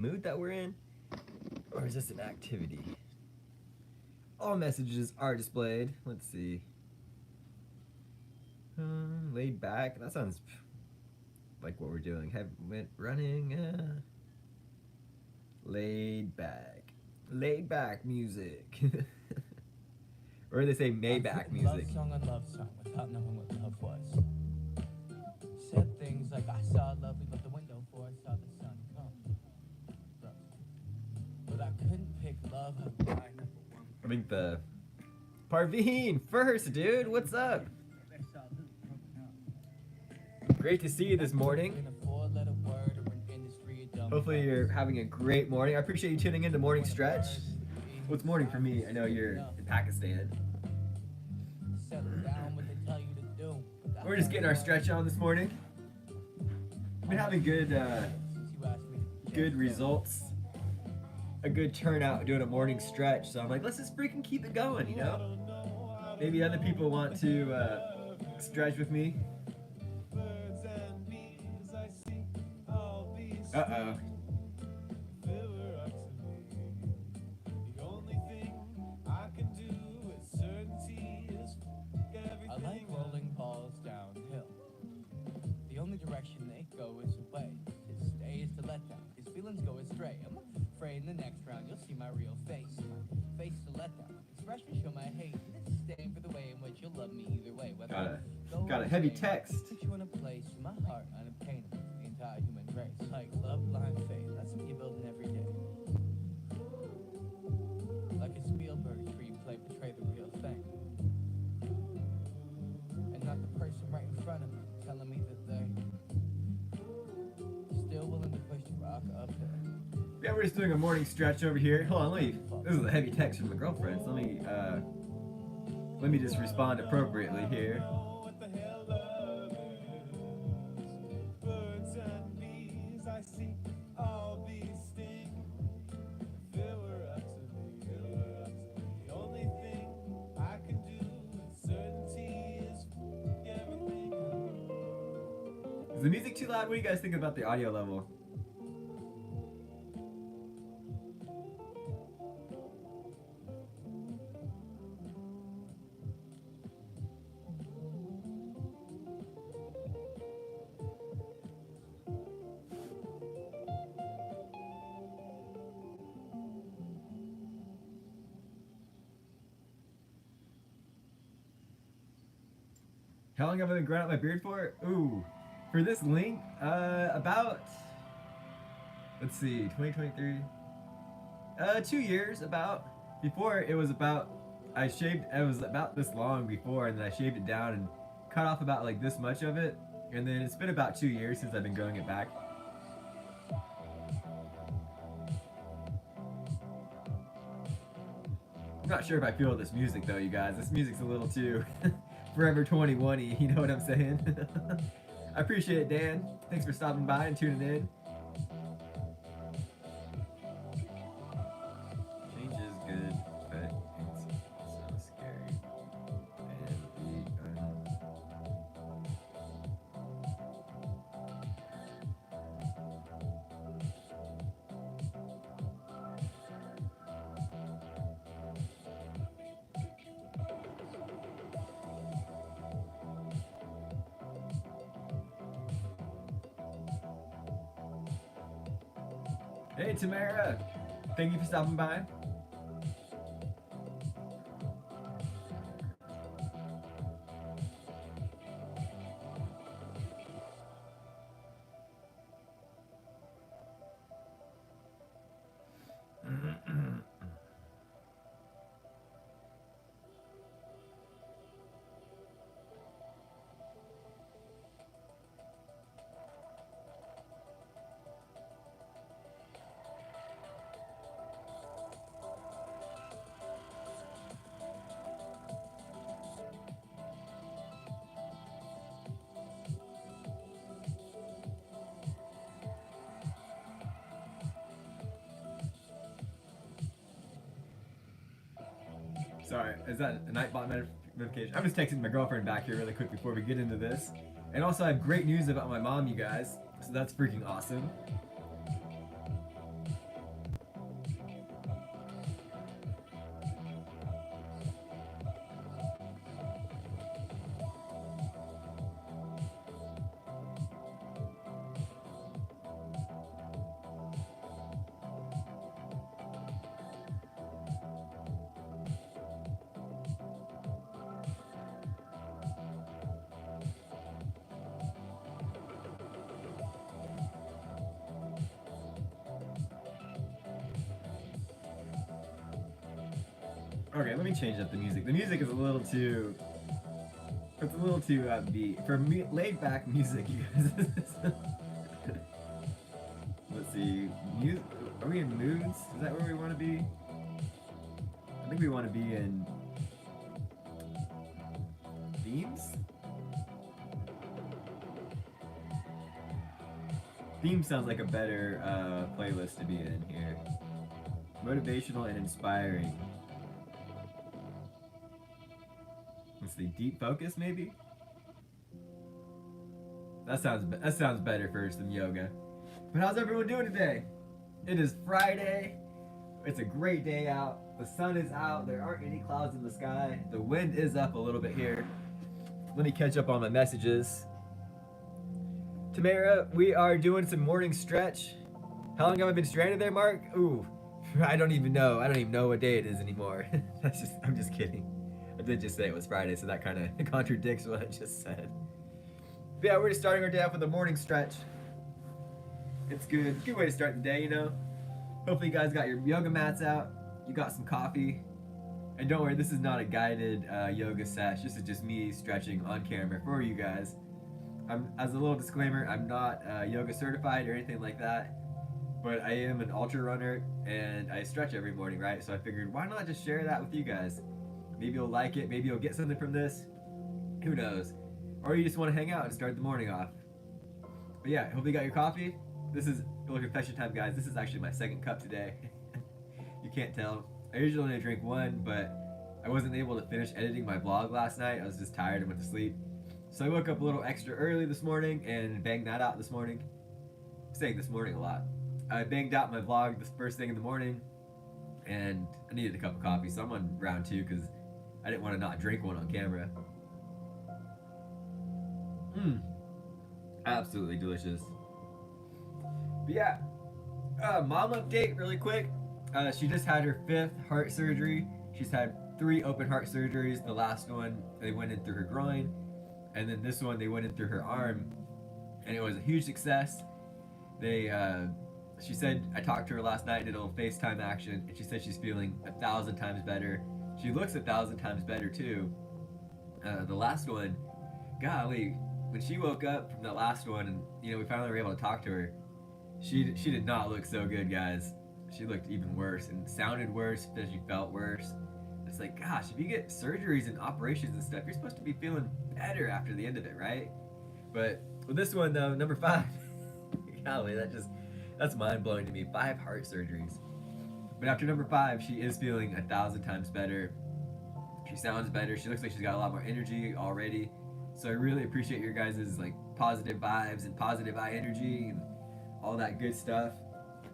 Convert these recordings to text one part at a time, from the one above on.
mood that we're in, or is this an activity? All messages are displayed. Let's see. Laid back. That sounds like what we're doing. Went running. Laid back. Laid back music. Or they say Maybach music. Love song without knowing what love was. Said things like I saw love, leave out the window for I saw the sun come. But I couldn't pick love up my number one. I think the Parveen first, dude. What's up? Great to see you this morning. Hopefully you're having a great morning. I appreciate you tuning in to Morning Stretch. Well, it's morning for me. I know you're in Pakistan. We're just getting our stretch on this morning. Been having good results. A good turnout doing a morning stretch. So I'm like, let's just freaking keep it going, you know? Maybe other people want to stretch with me. Uh-oh. I like rolling balls downhill. The only direction they go is away. To stay is to let down. His feelings go astray. I'm afraid in the next round you'll see my real face. My face to let down. Expression show my hate. It's staying for the way in which you'll love me either way. Got a heavy text. Put you in a place, my heart unobtainable. The entire human race. Like love, blind faith. That's what you're building every day. Like a Spielberg screenplay, portray the real thing. And not the person right in front of me telling me that they still willing to push the rock uphill. Yeah, we're just doing a morning stretch over here. Hold on, this is a heavy text from my girlfriend. So let me just respond appropriately here. Is the music too loud? What do you guys think about the audio level? How long have I been growing out my beard for? Ooh. For this link, about, let's see, 2023, 2 years about. Before it was about, it was about this long before, and then I shaved it down and cut off about like this much of it, and then it's been about 2 years since I've been growing it back. I'm not sure if I feel this music though, you guys. This music's a little too Forever 21-y, you know what I'm saying? I appreciate it, Dan. Thanks for stopping by and tuning in. Change is good, but it's so scary. Hey Tamara, thank you for stopping by. Sorry, is that a Nightbot notification? I'm just texting my girlfriend back here really quick before we get into this. And also I have great news about my mom, you guys. So that's freaking awesome. Okay, let me change up the music. The music is a little too. It's a little too upbeat for me, laid back music. You guys. Let's see. Are we in moods? Is that where we want to be? I think we want to be in themes. Theme sounds like a better playlist to be in here. Motivational and inspiring. Let's see, deep focus maybe. That sounds better first than yoga. But how's everyone doing today? It is Friday. It's a great day out. The sun is out. There aren't any clouds in the sky. The wind is up a little bit here. Let me catch up on my messages. Tamara, we are doing some morning stretch. How long have I been stranded there, Mark? Ooh, I don't even know. I don't even know what day it is anymore. I'm just kidding. I did just say it was Friday, so that kind of contradicts what I just said. But yeah, we're just starting our day off with a morning stretch. It's good. Good way to start the day, you know? Hopefully you guys got your yoga mats out. You got some coffee. And don't worry, this is not a guided yoga sesh. This is just me stretching on camera for you guys. As a little disclaimer, I'm not yoga certified or anything like that. But I am an ultra runner and I stretch every morning, right? So I figured, why not just share that with you guys? Maybe you'll like it. Maybe you'll get something from this. Who knows? Or you just want to hang out and start the morning off. But yeah, hope you got your coffee. This is a little confession time, guys. This is actually my second cup today. You can't tell. I usually only drink one, but I wasn't able to finish editing my vlog last night. I was just tired and went to sleep. So I woke up a little extra early this morning and banged that out this morning. I'm saying this morning a lot. I banged out my vlog this first thing in the morning, and I needed a cup of coffee, so I'm on round 2 because I didn't want to not drink one on camera. Absolutely delicious. But yeah, mom update really quick. She just had her 5th heart surgery. She's had 3 open heart surgeries. The last one, they went in through her groin, and then this one, they went in through her arm, and it was a huge success. She said, I talked to her last night, did a little FaceTime action, and she said she's feeling 1,000 times better. She looks 1,000 times better too. The last one, golly, when she woke up from the last one, and we finally were able to talk to her, she did not look so good, guys. She looked even worse and sounded worse because she felt worse. It's like, gosh, if you get surgeries and operations and stuff, you're supposed to be feeling better after the end of it, right? But with this one though, number 5, golly, that's mind-blowing to me. 5 heart surgeries. But after number 5, she is feeling 1,000 times better. She sounds better. She looks like she's got a lot more energy already. So I really appreciate your guys' positive vibes and positive eye energy and all that good stuff.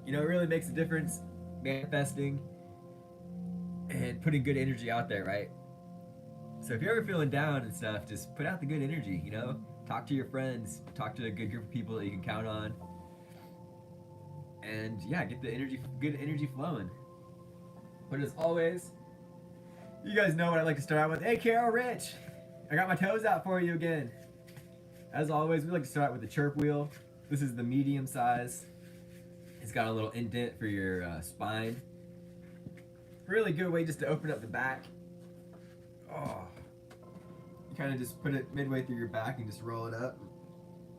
It really makes a difference manifesting and putting good energy out there, right? So if you're ever feeling down and stuff, just put out the good energy, Talk to your friends, talk to a good group of people that you can count on. And yeah, get the good energy flowing. But as always, you guys know what I like to start out with. Hey, Carol Rich, I got my toes out for you again. As always, we like to start with the chirp wheel. This is the medium size. It's got a little indent for your spine. Really good way just to open up the back. Oh, you kind of just put it midway through your back and just roll it up,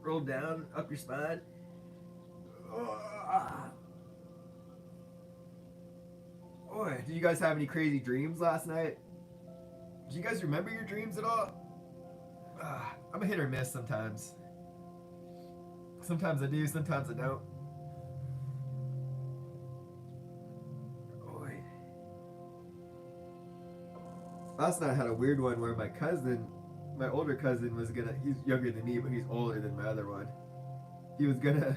roll down up your spine. Boy, did you guys have any crazy dreams last night? Do you guys remember your dreams at all? I'm a hit or miss sometimes. Sometimes I do, sometimes I don't. Boy. Last night I had a weird one where my older cousin he's younger than me, but he's older than my other one. He was gonna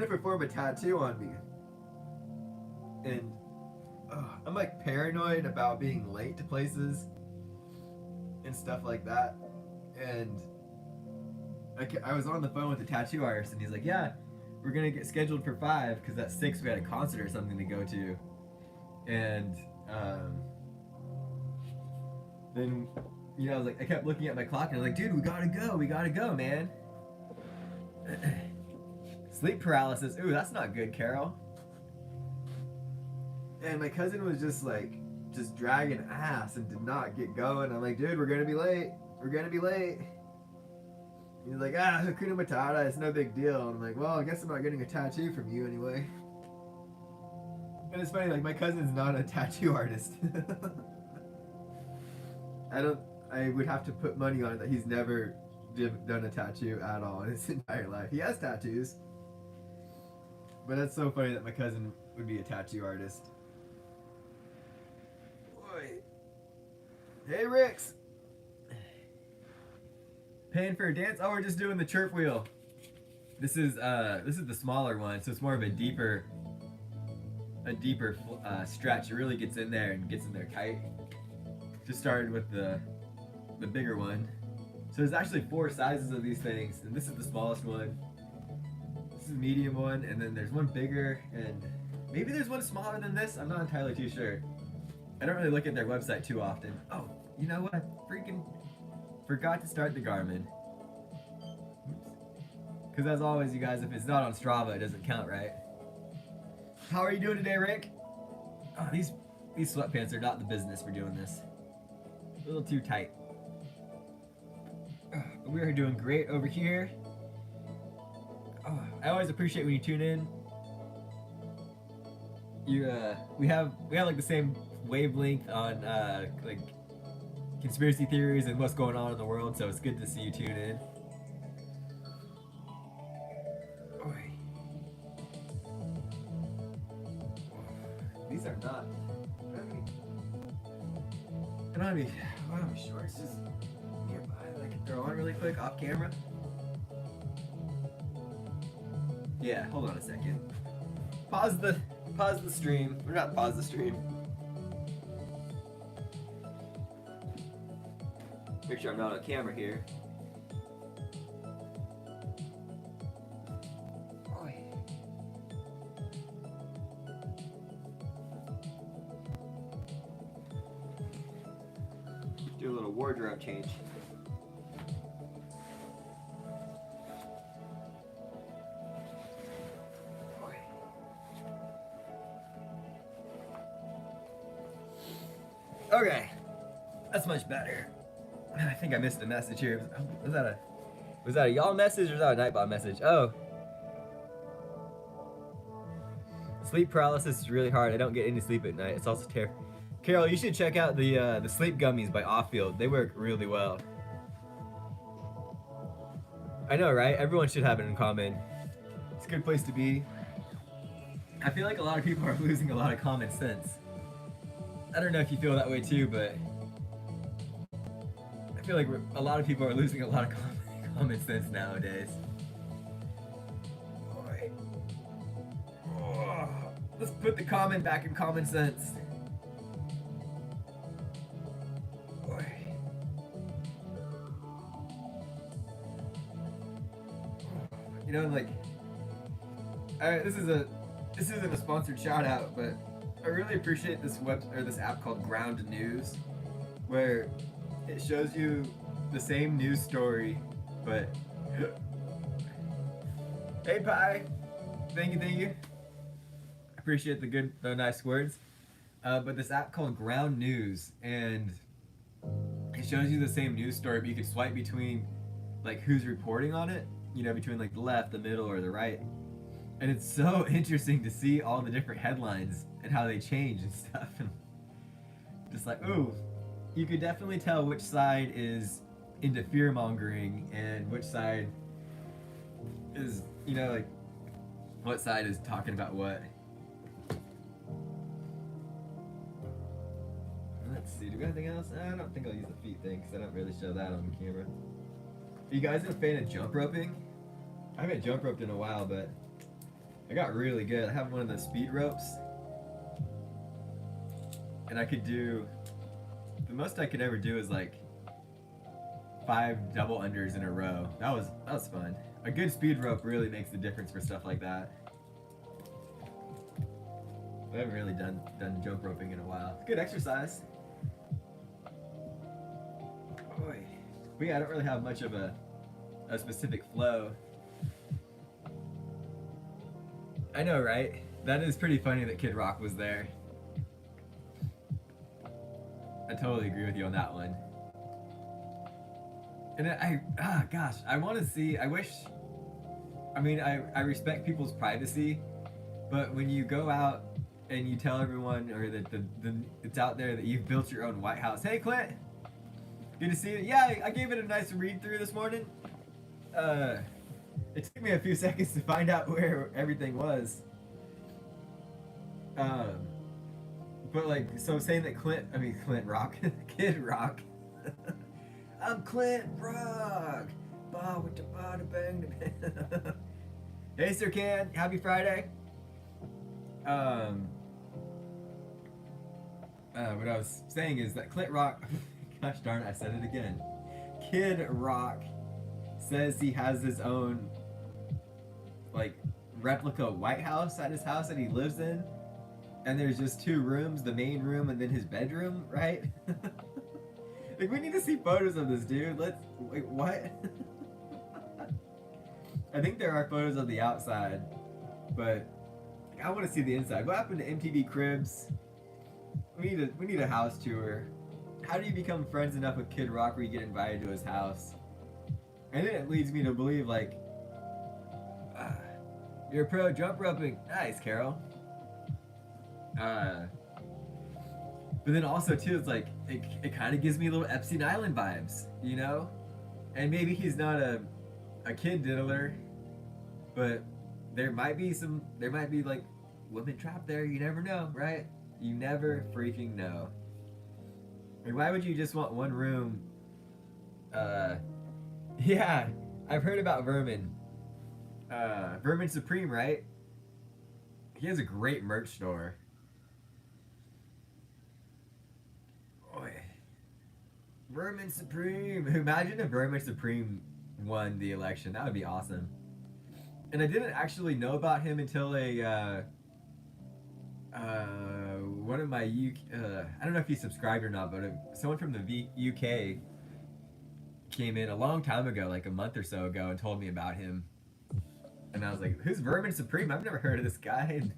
perform a tattoo on me. And I'm paranoid about being late to places and stuff like that. And I was on the phone with the tattoo artist, and he's like, yeah, we're gonna get scheduled for 5 because at 6 we had a concert or something to go to. And then I was I kept looking at my clock, and I was like, dude, we gotta go, man. Sleep paralysis. Ooh, that's not good, Carol. And my cousin was just just dragging ass and did not get going. I'm like, dude, we're gonna be late. We're gonna be late. He's like, Hakuna Matata, it's no big deal. And I'm like, well, I guess I'm not getting a tattoo from you anyway. And it's funny, like, my cousin's not a tattoo artist. I would have to put money on it that he's never done a tattoo at all in his entire life. He has tattoos. But that's so funny that my cousin would be a tattoo artist. Boy. Hey, Ricks. Paying for a dance? Oh, we're just doing the chirp wheel. This is the smaller one, so it's more of a deeper stretch. It really gets in there and gets in there tight. Just started with the bigger one. So there's actually 4 sizes of these things, and this is the smallest one. This is the medium one, and then there's one bigger, and maybe there's one smaller than this. I'm not entirely too sure. I don't really look at their website too often. Oh, you know what? I freaking forgot to start the Garmin. Because as always, you guys, if it's not on Strava, it doesn't count, right? How are you doing today, Rick? Oh, these sweatpants are not the business for doing this. A little too tight. But we are doing great over here. Oh, I always appreciate when you tune in. We have like the same wavelength on like conspiracy theories and what's going on in the world, so it's good to see you tune in. These are not. I don't have any shorts just nearby that I can throw on really quick off camera. Yeah, hold on a second. Pause the stream. Or not pause the stream. Make sure I'm not on camera here. Do a little wardrobe change. Okay, that's much better. I think I missed a message here. Was that a y'all message or was that a Nightbot message? Oh. Sleep paralysis is really hard. I don't get any sleep at night. It's also terrible. Carol, you should check out the sleep gummies by Off-Field. They work really well. I know, right? Everyone should have it in common. It's a good place to be. I feel like a lot of people are losing a lot of common sense. I don't know if you feel that way too, but I feel like a lot of people are losing a lot of common sense nowadays. Alright. Oh, let's put the common back in common sense. You know, like, this isn't a sponsored shout out, but I really appreciate this this app called Ground News, where it shows you the same news story, but hey Pi, thank you. I appreciate the nice words. But this app called Ground News, and it shows you the same news story, but you can swipe between like who's reporting on it. You know, between like the left, the middle, or the right. And it's so interesting to see all the different headlines and how they change and stuff. And just like, ooh, you could definitely tell which side is into fear mongering and which side is, you know, like, what side is talking about what. Let's see, do we have anything else? I don't think I'll use the feet thing because I don't really show that on camera. Are you guys a fan of jump roping? I haven't jump roped in a while, but I got really good. I have one of the speed ropes, and I could do, the most I could ever do is like 5 double unders in a row. That was fun. A good speed rope really makes the difference for stuff like that. I haven't really done jump roping in a while. It's good exercise. Boy. But yeah, I don't really have much of a specific flow. I know, right? That is pretty funny that Kid Rock was there. I totally agree with you on that one. And gosh, I want to see. I wish. I mean, I respect people's privacy, but when you go out and you tell everyone, or that it's out there that you've built your own White House. Hey, Clint, good to see you. Yeah, I gave it a nice read through this morning. It took me a few seconds to find out where everything was. But like, so saying that Clint Rock, Kid Rock. I'm Clint Rock. Bah with the bada bang. Hey, Sir Can, happy Friday. What I was saying is that Clint Rock, gosh darn it, I said it again. Kid Rock says he has his own, like, replica White House at his house that he lives in. And there's just 2 rooms, the main room and then his bedroom, right? Like, we need to see photos of this dude. Wait, what? I think there are photos of the outside, but I want to see the inside. What happened to MTV Cribs? We need a house tour. How do you become friends enough with Kid Rock where you get invited to his house? And then it leads me to believe, like, you're a pro jump roping. Nice, Carol. But then also too, it's like it kind of gives me little Epstein Island vibes, you know. And maybe he's not a kid diddler, but there might be like women trapped there. You never know, right? You never freaking know. Like, why would you just want one room? Yeah, I've heard about Vermin. Vermin Supreme, right? He has a great merch store. Boy. Vermin Supreme. Imagine if Vermin Supreme won the election. That would be awesome. And I didn't actually know about him until one of my I don't know if he subscribed or not, but someone from the UK came in a long time ago, like a month or so ago, and told me about him. And I was like, who's Vermin Supreme? I've never heard of this guy. And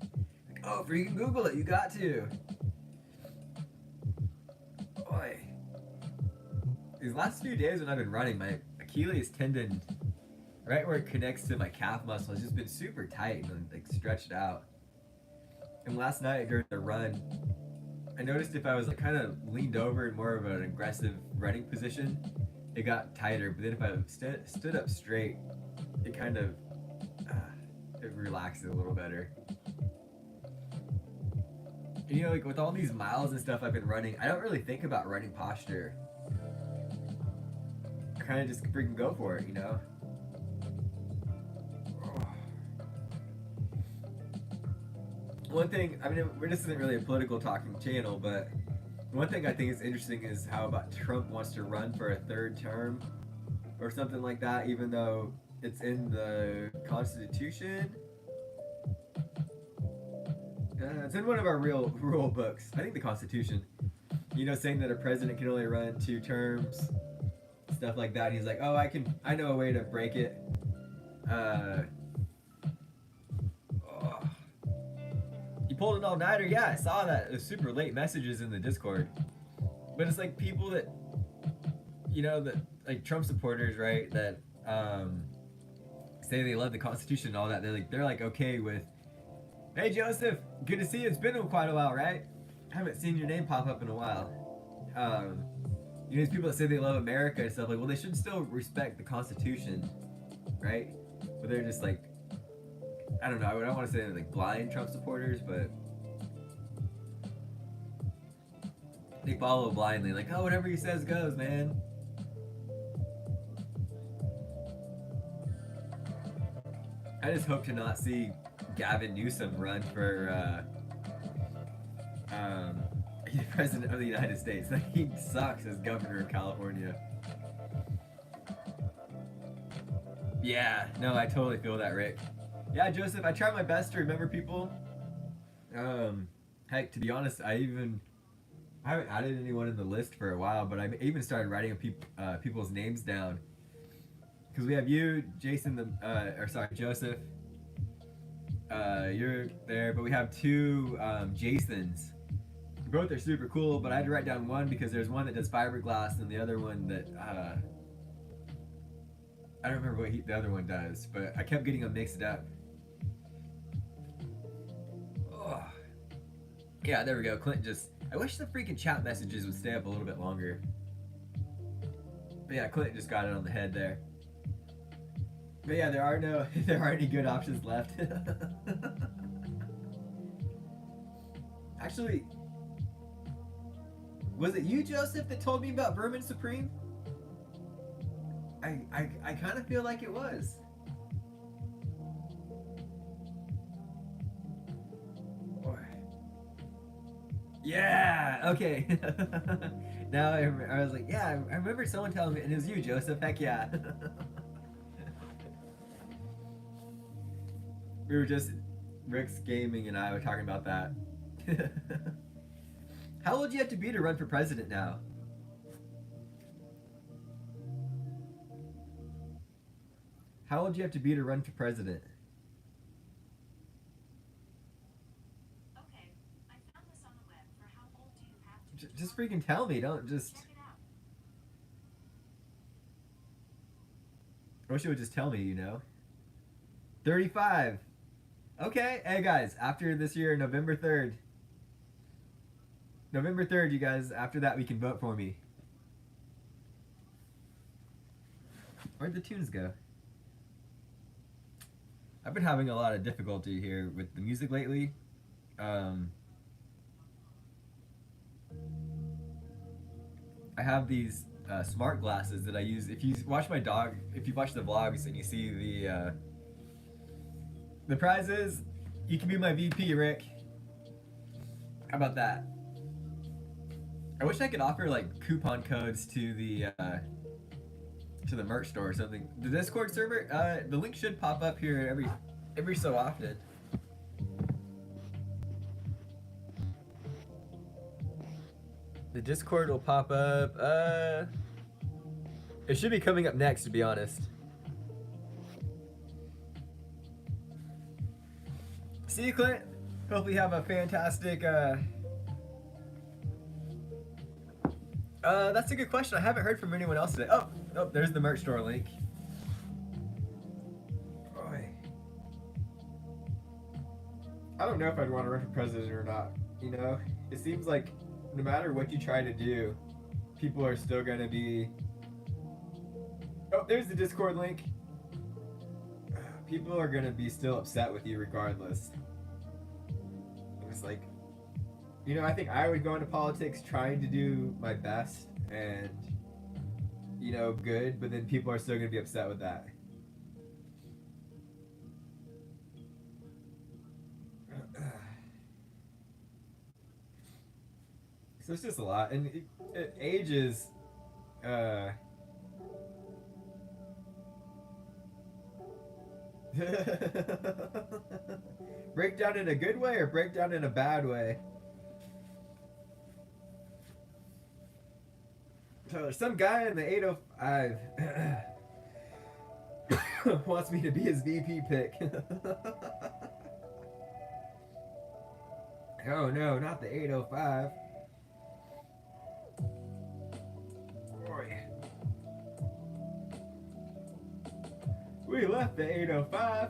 like, oh, freaking Google it. You got to. Boy. These last few days when I've been running, my Achilles tendon, right where it connects to my calf muscle, has just been super tight and like stretched out. And last night during the run, I noticed if I was like kind of leaned over in more of an aggressive running position, it got tighter. But then if I stood up straight, it kind of it relaxes a little better. And, you know, like with all these miles and stuff I've been running, I don't really think about running posture. I kind of just freaking go for it, you know? One thing, I mean, this isn't really a political talking channel, but one thing I think is interesting is how about Trump wants to run for a 3rd term or something like that, even though it's in the Constitution. It's in one of our rule books. I think the Constitution. You know, saying that a president can only run 2 terms, stuff like that. And he's like, oh, I know a way to break it. You pulled an all-nighter? Yeah, I saw that. It was super late messages in the Discord. But it's like people that, you know, that like Trump supporters, right? That say they love the Constitution and all that. They're like okay with, hey Joseph, good to see you. It's been quite a while, right? I haven't seen your name pop up in a while. You know, these people that say they love America and stuff, like, well, they should still respect the Constitution, right? But they're just like, I don't know. I don't want to say they're like blind Trump supporters, but they follow blindly. Like, oh, whatever he says goes, man. I just hope to not see Gavin Newsom run for president of the United States. Like, he sucks as governor of California. Yeah, no, I totally feel that, Rick. Yeah, Joseph, I try my best to remember people. Heck, to be honest, I haven't added anyone in the list for a while, but I even started writing people's names down. Because we have you, Jason, Joseph. You're there, but we have 2 Jasons Both are super cool, but I had to write down one because there's one that does fiberglass and the other one that I don't remember what the other one does, but I kept getting them mixed up. Oh. Yeah, there we go. Clint just... I wish the freaking chat messages would stay up a little bit longer. But yeah, Clint just got it on the head there. But yeah, there aren't any good options left. Actually, was it you, Joseph, that told me about Vermin Supreme? I kind of feel like it was. Yeah, okay. Now I was like, yeah, I remember someone telling me, and it was you, Joseph. Heck yeah. We were just, Rick's Gaming and I were talking about that. How old do you have to be to run for president now? How old do you have to be to run for president? Okay, I found this on the web. For how old do you have to be? Just freaking tell me, don't just... Check it out. I wish you would just tell me, you know? 35. Okay, hey guys, after this year, November 3rd. November 3rd, you guys, after that we can vote for me. Where'd the tunes go? I've been having a lot of difficulty here with the music lately. I have these smart glasses that I use. If you watch my dog, if you watch the vlogs and you see the prizes, you can be my VP, Rick. How about that? I wish I could offer like coupon codes to the merch store or something. The Discord server, the link should pop up here every so often. The Discord will pop up. It should be coming up next, to be honest. See you, Clint. Hopefully you have a fantastic, that's a good question. I haven't heard from anyone else today. Oh, there's the merch store link. Boy. I don't know if I'd want to run for president or not. You know, it seems like no matter what you try to do, people are still gonna be... Oh, there's the Discord link. People are gonna be still upset with you regardless. It's like, you know, I think I would go into politics trying to do my best and, you know, good, but then people are still gonna be upset with that. So it's just a lot, and age is, breakdown in a good way or breakdown in a bad way? So there's some guy in the 805 wants me to be his VP pick. Oh no, not the 805. Boy. We left the 805.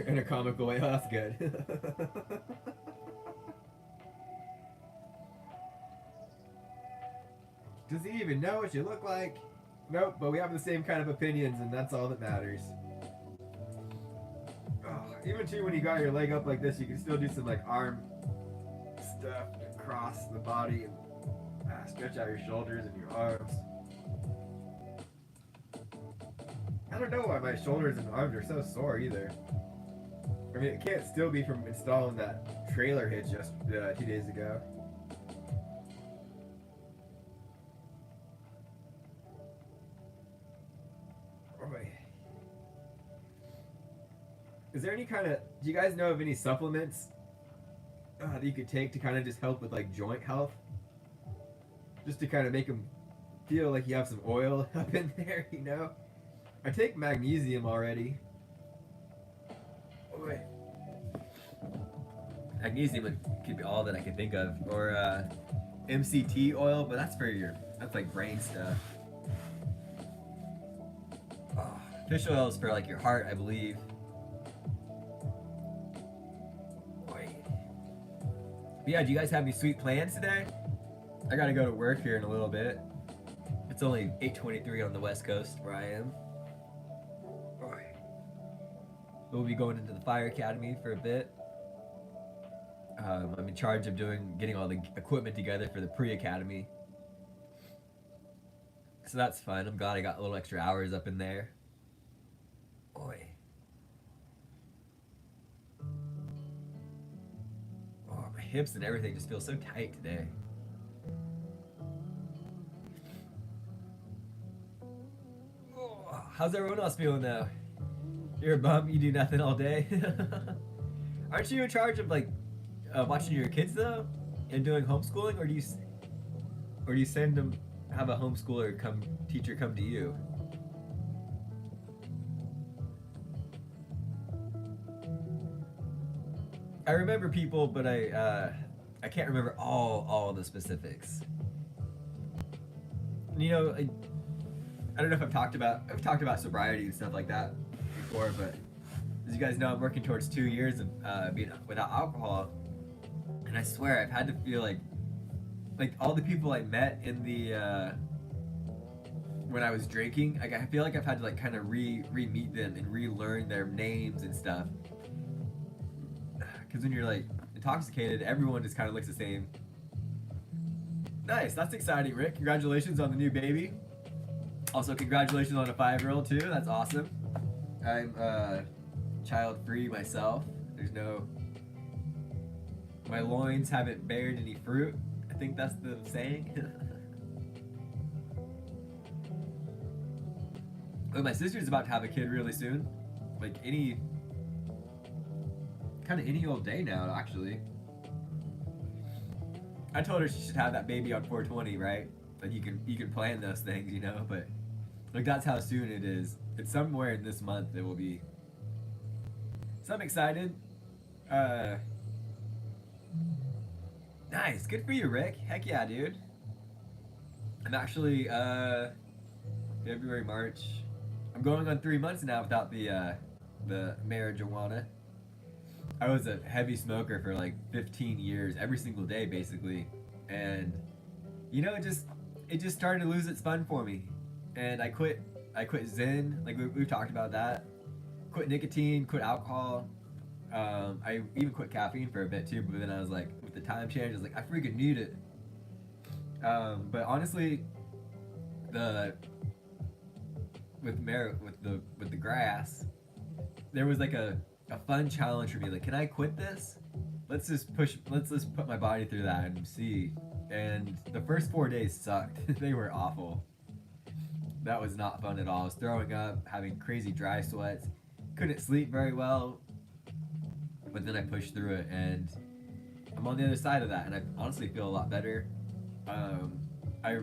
In a comical way. Oh, that's good. Does he even know what you look like? Nope, but we have the same kind of opinions, and that's all that matters. Oh, even too, when you got your leg up like this, you can still do some like arm stuff across the body and stretch out your shoulders and your arms. I don't know why my shoulders and arms are so sore either. I mean, it can't still be from installing that trailer hitch just 2 days ago. Is there any kind of... Do you guys know of any supplements that you could take to kind of just help with like joint health, just to kind of make them feel like you have some oil up in there, you know. I take magnesium already. Oh, wait. Magnesium could be all that I could think of, or MCT oil, but that's that's like brain stuff. Oh, fish oil is for like your heart, I believe. But yeah, do you guys have any sweet plans today? I gotta go to work here in a little bit. It's only 8:23 on the West Coast where I am. We'll be going into the Fire Academy for a bit. I'm in charge of getting all the equipment together for the pre-academy. So that's fun. I'm glad I got a little extra hours up in there. Boy. Oh, my hips and everything just feel so tight today. Oh, how's everyone else feeling though? You're a bum, you do nothing all day? Aren't you in charge of like watching your kids though? And doing homeschooling? Or do you send them, have a homeschooler teacher come to you? I remember people, but I can't remember all the specifics. You know, I don't know if I've talked about sobriety and stuff like that before, but as you guys know, I'm working towards 2 years of being without alcohol, and I swear I've had to feel like all the people I met in the when I was drinking, like I feel like I've had to like kind of re-meet them and relearn their names and stuff. Because when you're like intoxicated, everyone just kind of looks the same. Nice, that's exciting, Rick. Congratulations on the new baby. Also, congratulations on a 5-year-old too. That's awesome. I'm child-free myself. My loins haven't bared any fruit. I think that's the saying. But my sister's about to have a kid really soon. Like any old day now, actually. I told her she should have that baby on 420, right? Like you can plan those things, you know, but like that's how soon it is. It's somewhere in this month it will be. So I'm excited. Nice, good for you, Rick. Heck yeah, dude. I'm actually February, March. I'm going on 3 months now without the marijuana. I was a heavy smoker for like 15 years, every single day basically, and you know it just started to lose its fun for me, and I quit Zen, like we've talked about that. Quit nicotine, quit alcohol. I even quit caffeine for a bit too, but then I was like, with the time change, I was like, I freaking need it. But honestly, with the grass, there was like a fun challenge for me. Like, can I quit this? Let's just put my body through that and see. And the first 4 days sucked. They were awful. That was not fun at all. I was throwing up, having crazy dry sweats, couldn't sleep very well. But then I pushed through it, and I'm on the other side of that, and I honestly feel a lot better. I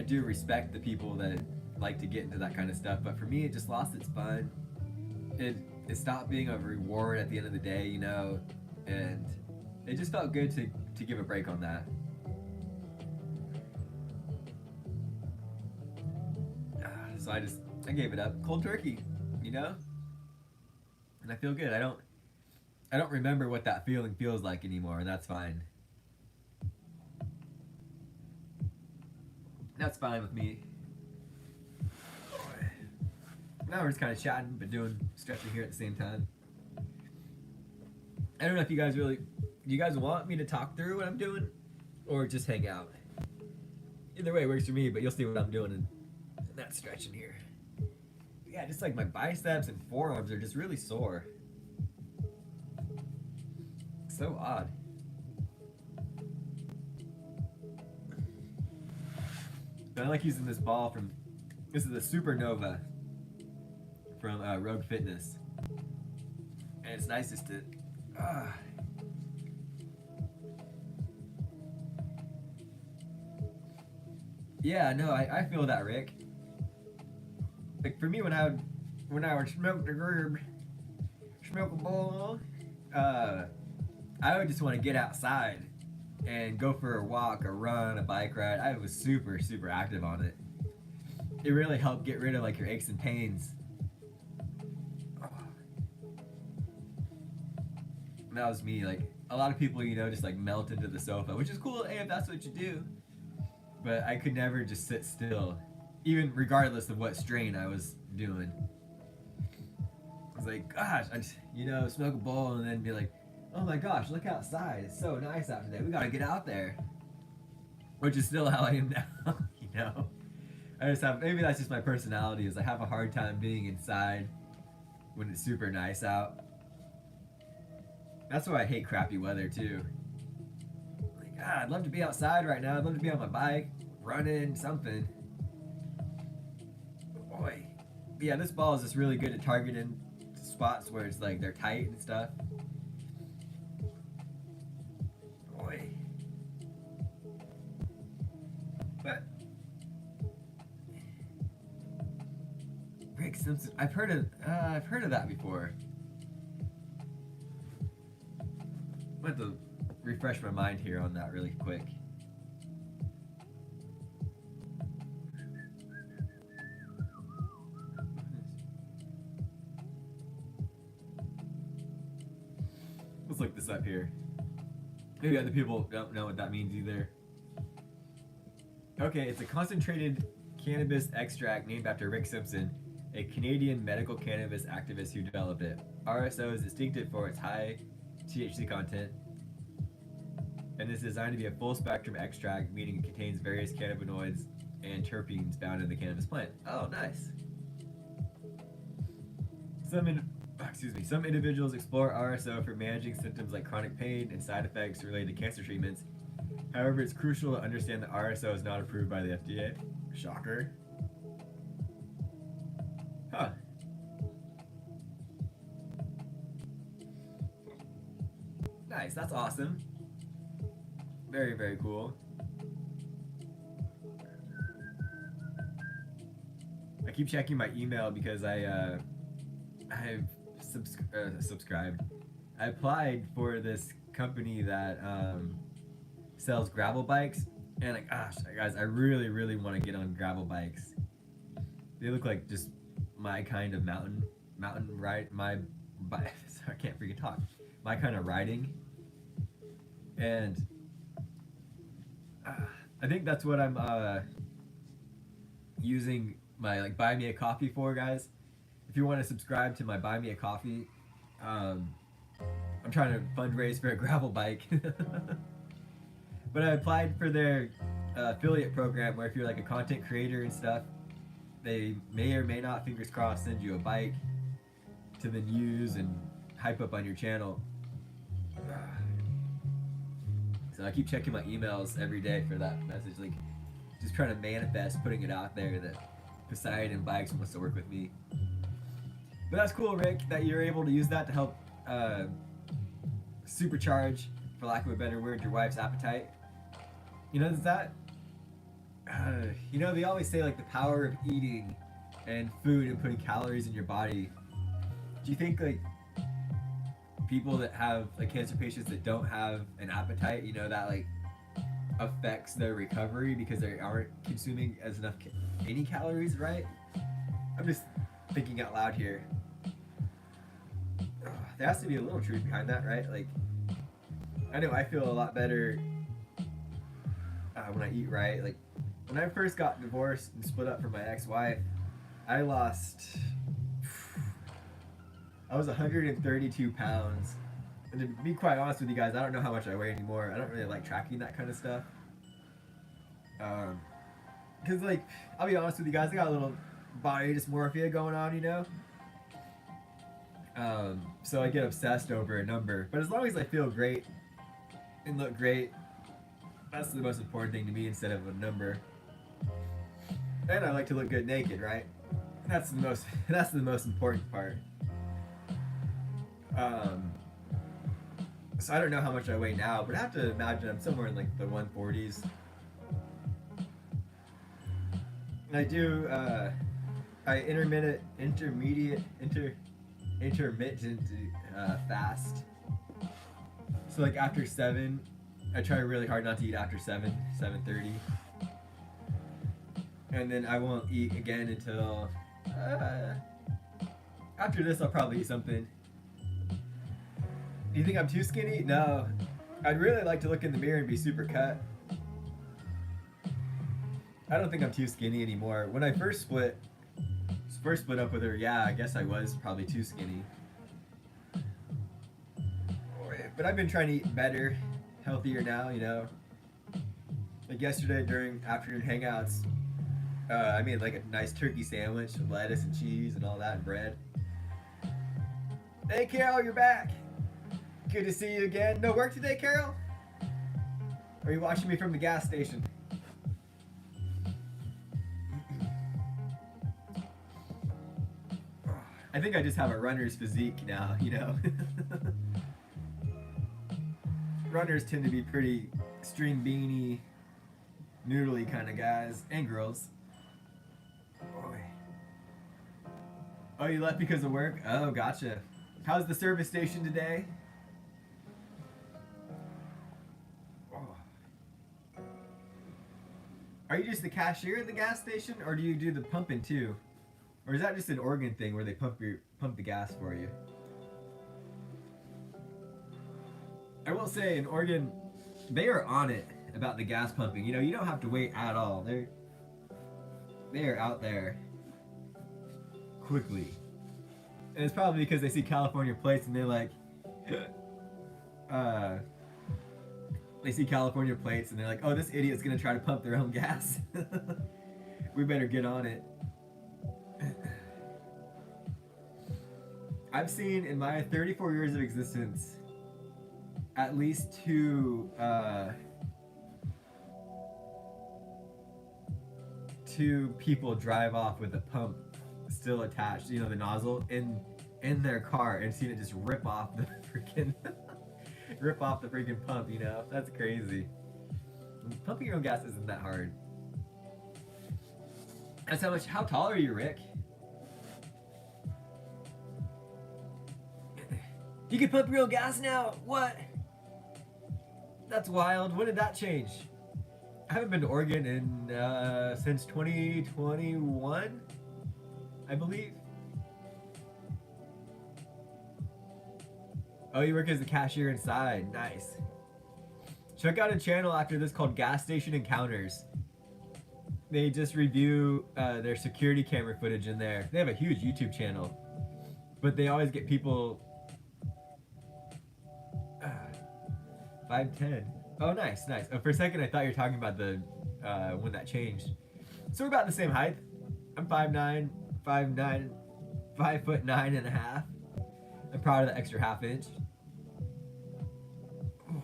do respect the people that like to get into that kind of stuff, but for me, it just lost its fun. It stopped being a reward at the end of the day, you know, and it just felt good to give a break on that. So I gave it up cold turkey, you know, and I feel good. I don't remember what that feeling feels like anymore, and that's fine. That's fine with me. Now we're just kind of chatting, but doing stretching here at the same time. I don't know if you guys do you guys want me to talk through what I'm doing, or just hang out? Either way works for me, but you'll see what I'm doing in that stretching here. Yeah, just like my biceps and forearms are just really sore. So odd. But I like using this ball this is a Supernova from Rogue Fitness. And it's nice just to Yeah, no, I feel that, Rick. Like for me, when I would smoke the herb, smoke a bowl, I would just want to get outside and go for a walk, a run, a bike ride. I was super active on it. It really helped get rid of like your aches and pains. And that was me. Like a lot of people, you know, just like melt into the sofa, which is cool. Hey, if that's what you do. But I could never just sit still, even regardless of what strain I was doing. I was like, gosh, I just, you know, smoke a bowl and then be like, oh my gosh, look outside. It's so nice out today. We gotta get out there. Which is still how I am now, you know. I just have, maybe that's just my personality, is I have a hard time being inside when it's super nice out. That's why I hate crappy weather too. Like, God, I'd love to be outside right now. I'd love to be on my bike, running, something. Boy. But yeah, this ball is just really good at targeting spots where it's like they're tight and stuff. Boy. But Rick Simpson, I've heard of that before. I'm going to refresh my mind here on that really quick. Let's look this up here. Maybe other people don't know what that means either. Okay, it's a concentrated cannabis extract named after Rick Simpson, a Canadian medical cannabis activist who developed it. RSO is distinctive for its high THC content, and is designed to be a full spectrum extract, meaning it contains various cannabinoids and terpenes found in the cannabis plant. Oh, nice. Some individuals explore RSO for managing symptoms like chronic pain and side effects related to cancer treatments. However, it's crucial to understand that RSO is not approved by the FDA. Shocker. Huh. Nice, that's awesome. Very cool. I keep checking my email because I've subscribed. I applied for this company that sells gravel bikes, and like, gosh, guys, I really want to get on gravel bikes. They look like just my kind of mountain ride. Sorry, I can't freaking talk. My kind of riding, and I think that's what I'm using my like buy me a coffee for, guys. If you want to subscribe to my buy me a coffee, I'm trying to fundraise for a gravel bike. But I applied for their affiliate program where if you're like a content creator and stuff, they may or may not, fingers crossed, send you a bike to then use and hype up on your channel. So I keep checking my emails every day for that message, like just trying to manifest putting it out there that Poseidon Bikes wants to work with me. But that's cool, Rick, that you're able to use that to help supercharge, for lack of a better word, your wife's appetite. You know, you know, they always say like the power of eating and food and putting calories in your body. Do you think like people that have like cancer patients that don't have an appetite, you know, that like affects their recovery because they aren't consuming as enough any calories, right? I'm just thinking out loud here. There has to be a little truth behind that, right? Like, I know I feel a lot better when I eat right. Like, when I first got divorced and split up from my ex-wife, I was 132 pounds. And to be quite honest with you guys, I don't know how much I weigh anymore. I don't really like tracking that kind of stuff. Because, like, I'll be honest with you guys, I got a little body dysmorphia going on, you know? So I get obsessed over a number. But as long as I feel great and look great, that's the most important thing to me instead of a number. And I like to look good naked, right? That's the most important part. So I don't know how much I weigh now, but I have to imagine I'm somewhere in like the 140s. I do. I intermittent fast. So like after 7, I try really hard not to eat after 7:30, and then I won't eat again until after this. I'll probably eat something. Do you think I'm too skinny? No. I'd really like to look in the mirror and be super cut. I don't think I'm too skinny anymore. When I first split up with her, yeah, I guess I was probably too skinny. But I've been trying to eat better, healthier now, you know. Like yesterday during afternoon hangouts, I made like a nice turkey sandwich with lettuce and cheese and all that and bread. Hey Carol, you're back. Good to see you again. No work today, Carol? Or are you watching me from the gas station? I think I just have a runner's physique now, you know. Runners tend to be pretty string beanie, noodly kind of guys and girls. Boy. Oh, you left because of work? Oh, gotcha. How's the service station today? Oh. Are you just the cashier at the gas station, or do you do the pumping too? Or is that just an Oregon thing where they pump the gas for you? I will say in Oregon, they are on it about the gas pumping. You know, you don't have to wait at all. They are out there quickly. And it's probably because they see California plates and they're like, they see California plates and they're like, oh, this idiot's gonna try to pump their own gas. We better get on it. I've seen in my 34 years of existence at least two people drive off with the pump still attached, you know, the nozzle in their car, and seen it just rip off the freaking pump, you know? That's crazy. Pumping your own gas isn't that hard. That's how tall are you, Rick? You can pump your own gas now? What? That's wild. When did that change? I haven't been to Oregon in since 2021, I believe. Oh, you work as a cashier inside. Nice. Check out a channel after this called Gas Station Encounters. They just review their security camera footage in there. They have a huge YouTube channel, but they always get people 5'10". Oh, nice. Oh, for a second, I thought you were talking about the when that changed. So we're about the same height. I'm 5'9", 5'9.5". I'm proud of the extra half inch. Oh,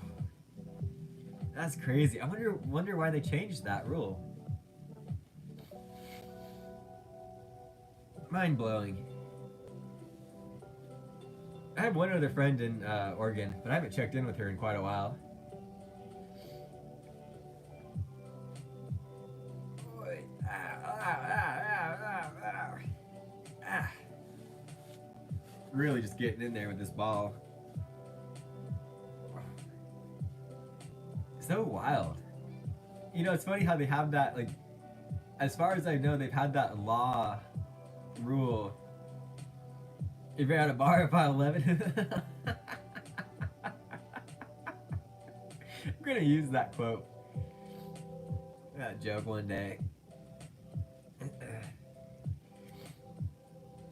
that's crazy. I wonder why they changed that rule. Mind blowing. I have one other friend in Oregon, but I haven't checked in with her in quite a while. Really just getting in there with this ball. So wild. You know, it's funny how they have that, like, as far as I know, they've had that law rule. If you're at a bar at 5'11". I'm gonna use that quote, that joke one day.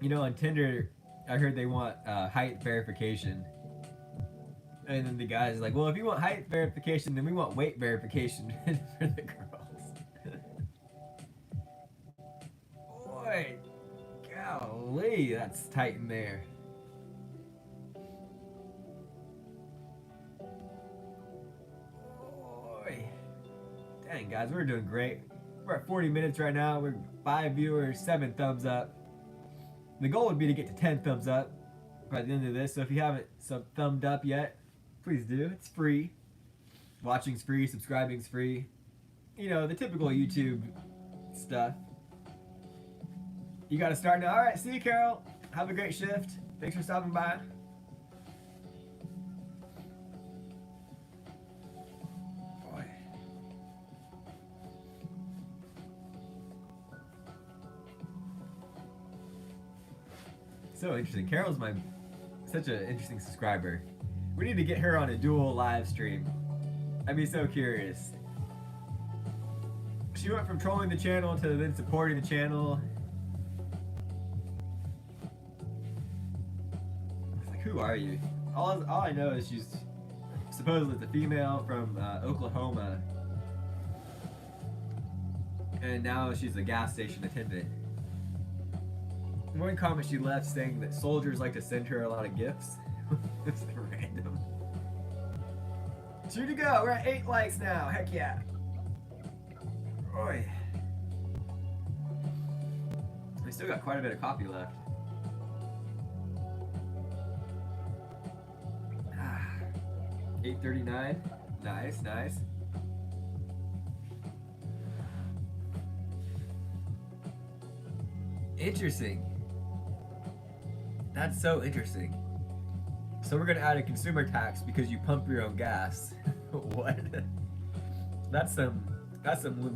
You know, on Tinder, I heard they want height verification. And then the guy's like, well, if you want height verification, then we want weight verification for the girls. Boy, golly, that's tight in there. Boy. Dang, guys, we're doing great. We're at 40 minutes right now. We're 5 viewers, 7 thumbs up. The goal would be to get to 10 thumbs up by the end of this. So if you haven't thumbed up yet, please do. It's free. Watching's free. Subscribing's free. You know, the typical YouTube stuff. You got to start now. All right, see you, Carol. Have a great shift. Thanks for stopping by. Boy. So interesting. Carol's such an interesting subscriber. We need to get her on a dual live stream. I'd be so curious. She went from trolling the channel to then supporting the channel. It's like, who are you? All I know is she's supposedly the female from Oklahoma, and now she's a gas station attendant. One comment she left saying that soldiers like to send her a lot of gifts. It's random. 2 to go. We're at 8 likes now. Heck yeah. Boy. We still got quite a bit of coffee left. 8:39. Nice, nice. Interesting. That's so interesting. So we're gonna add a consumer tax because you pump your own gas. What? That's some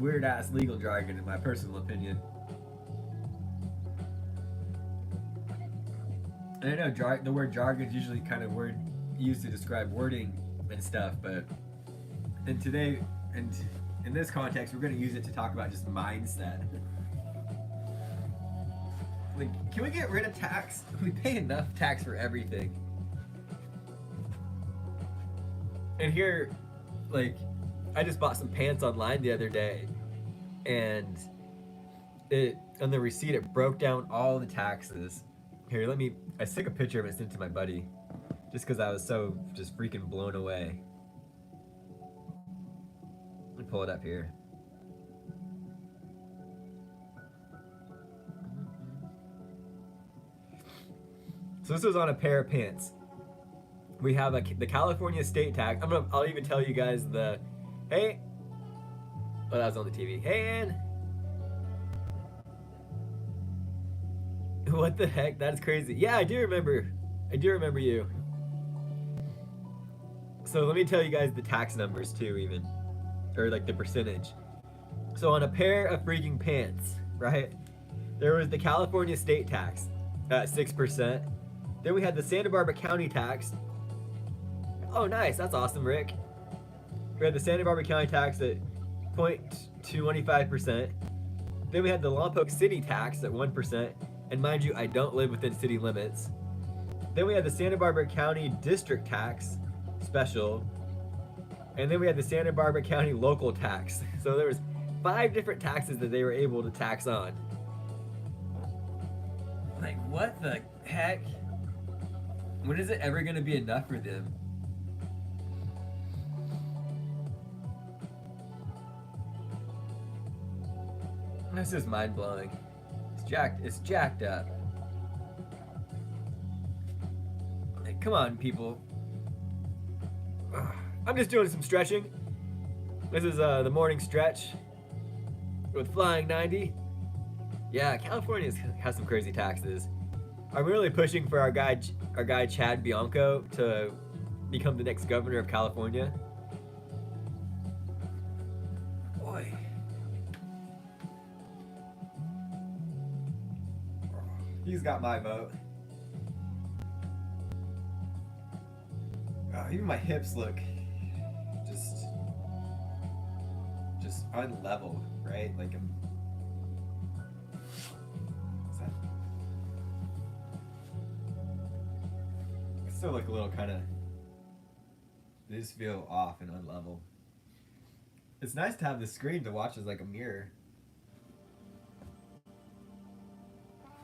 weird ass legal jargon in my personal opinion. And I know the word jargon is usually kind of word used to describe wording and stuff, but in this context, we're gonna use it to talk about just mindset. Like, can we get rid of tax? We pay enough tax for everything. And here, like, I just bought some pants online the other day, and on the receipt it broke down all the taxes. Here, I took a picture of it and sent it to my buddy, just because I was so just freaking blown away. Let me pull it up here. So this was on a pair of pants. We have the California state tax. I'll even tell you guys hey. Oh, that was on the TV. Hey, Ann. What the heck? That's crazy. Yeah, I do remember you. So let me tell you guys the tax numbers too, even, or like the percentage. So on a pair of freaking pants, right? There was the California state tax at 6%. Then we had the Santa Barbara County tax. Oh, nice. That's awesome, Rick. We had the Santa Barbara County tax at 0.25%. Then we had the Lompoc City tax at 1%. And mind you, I don't live within city limits. Then we had the Santa Barbara County district tax special. And then we had the Santa Barbara County local tax. So there was 5 different taxes that they were able to tax on. Like, what the heck? When is it ever going to be enough for them? This is mind-blowing. It's jacked up. Like, come on, people. I'm just doing some stretching. This is the morning stretch with Flying90. Yeah, California has some crazy taxes. I'm really pushing for our guy Chad Bianco to become the next governor of California. Boy. He's got my vote. Oh, even my hips look just unleveled, right? Like I still look a little kind of. They just feel off and unlevel. It's nice to have the screen to watch as like a mirror.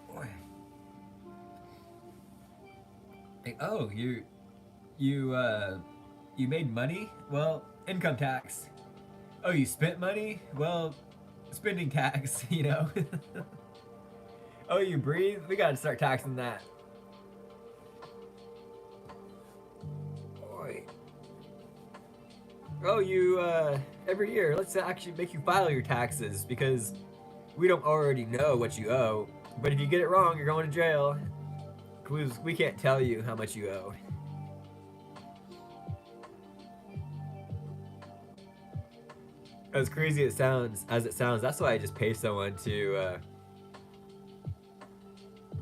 Boy. Hey, oh, you made money? Well, income tax. Oh, you spent money? Well, spending tax, you know. Oh, you breathe? We gotta start taxing that. Boy. Oh, you, every year, let's actually make you file your taxes because we don't already know what you owe. But if you get it wrong, you're going to jail. We can't tell you how much you owe. As crazy as it sounds, that's why I just pay someone to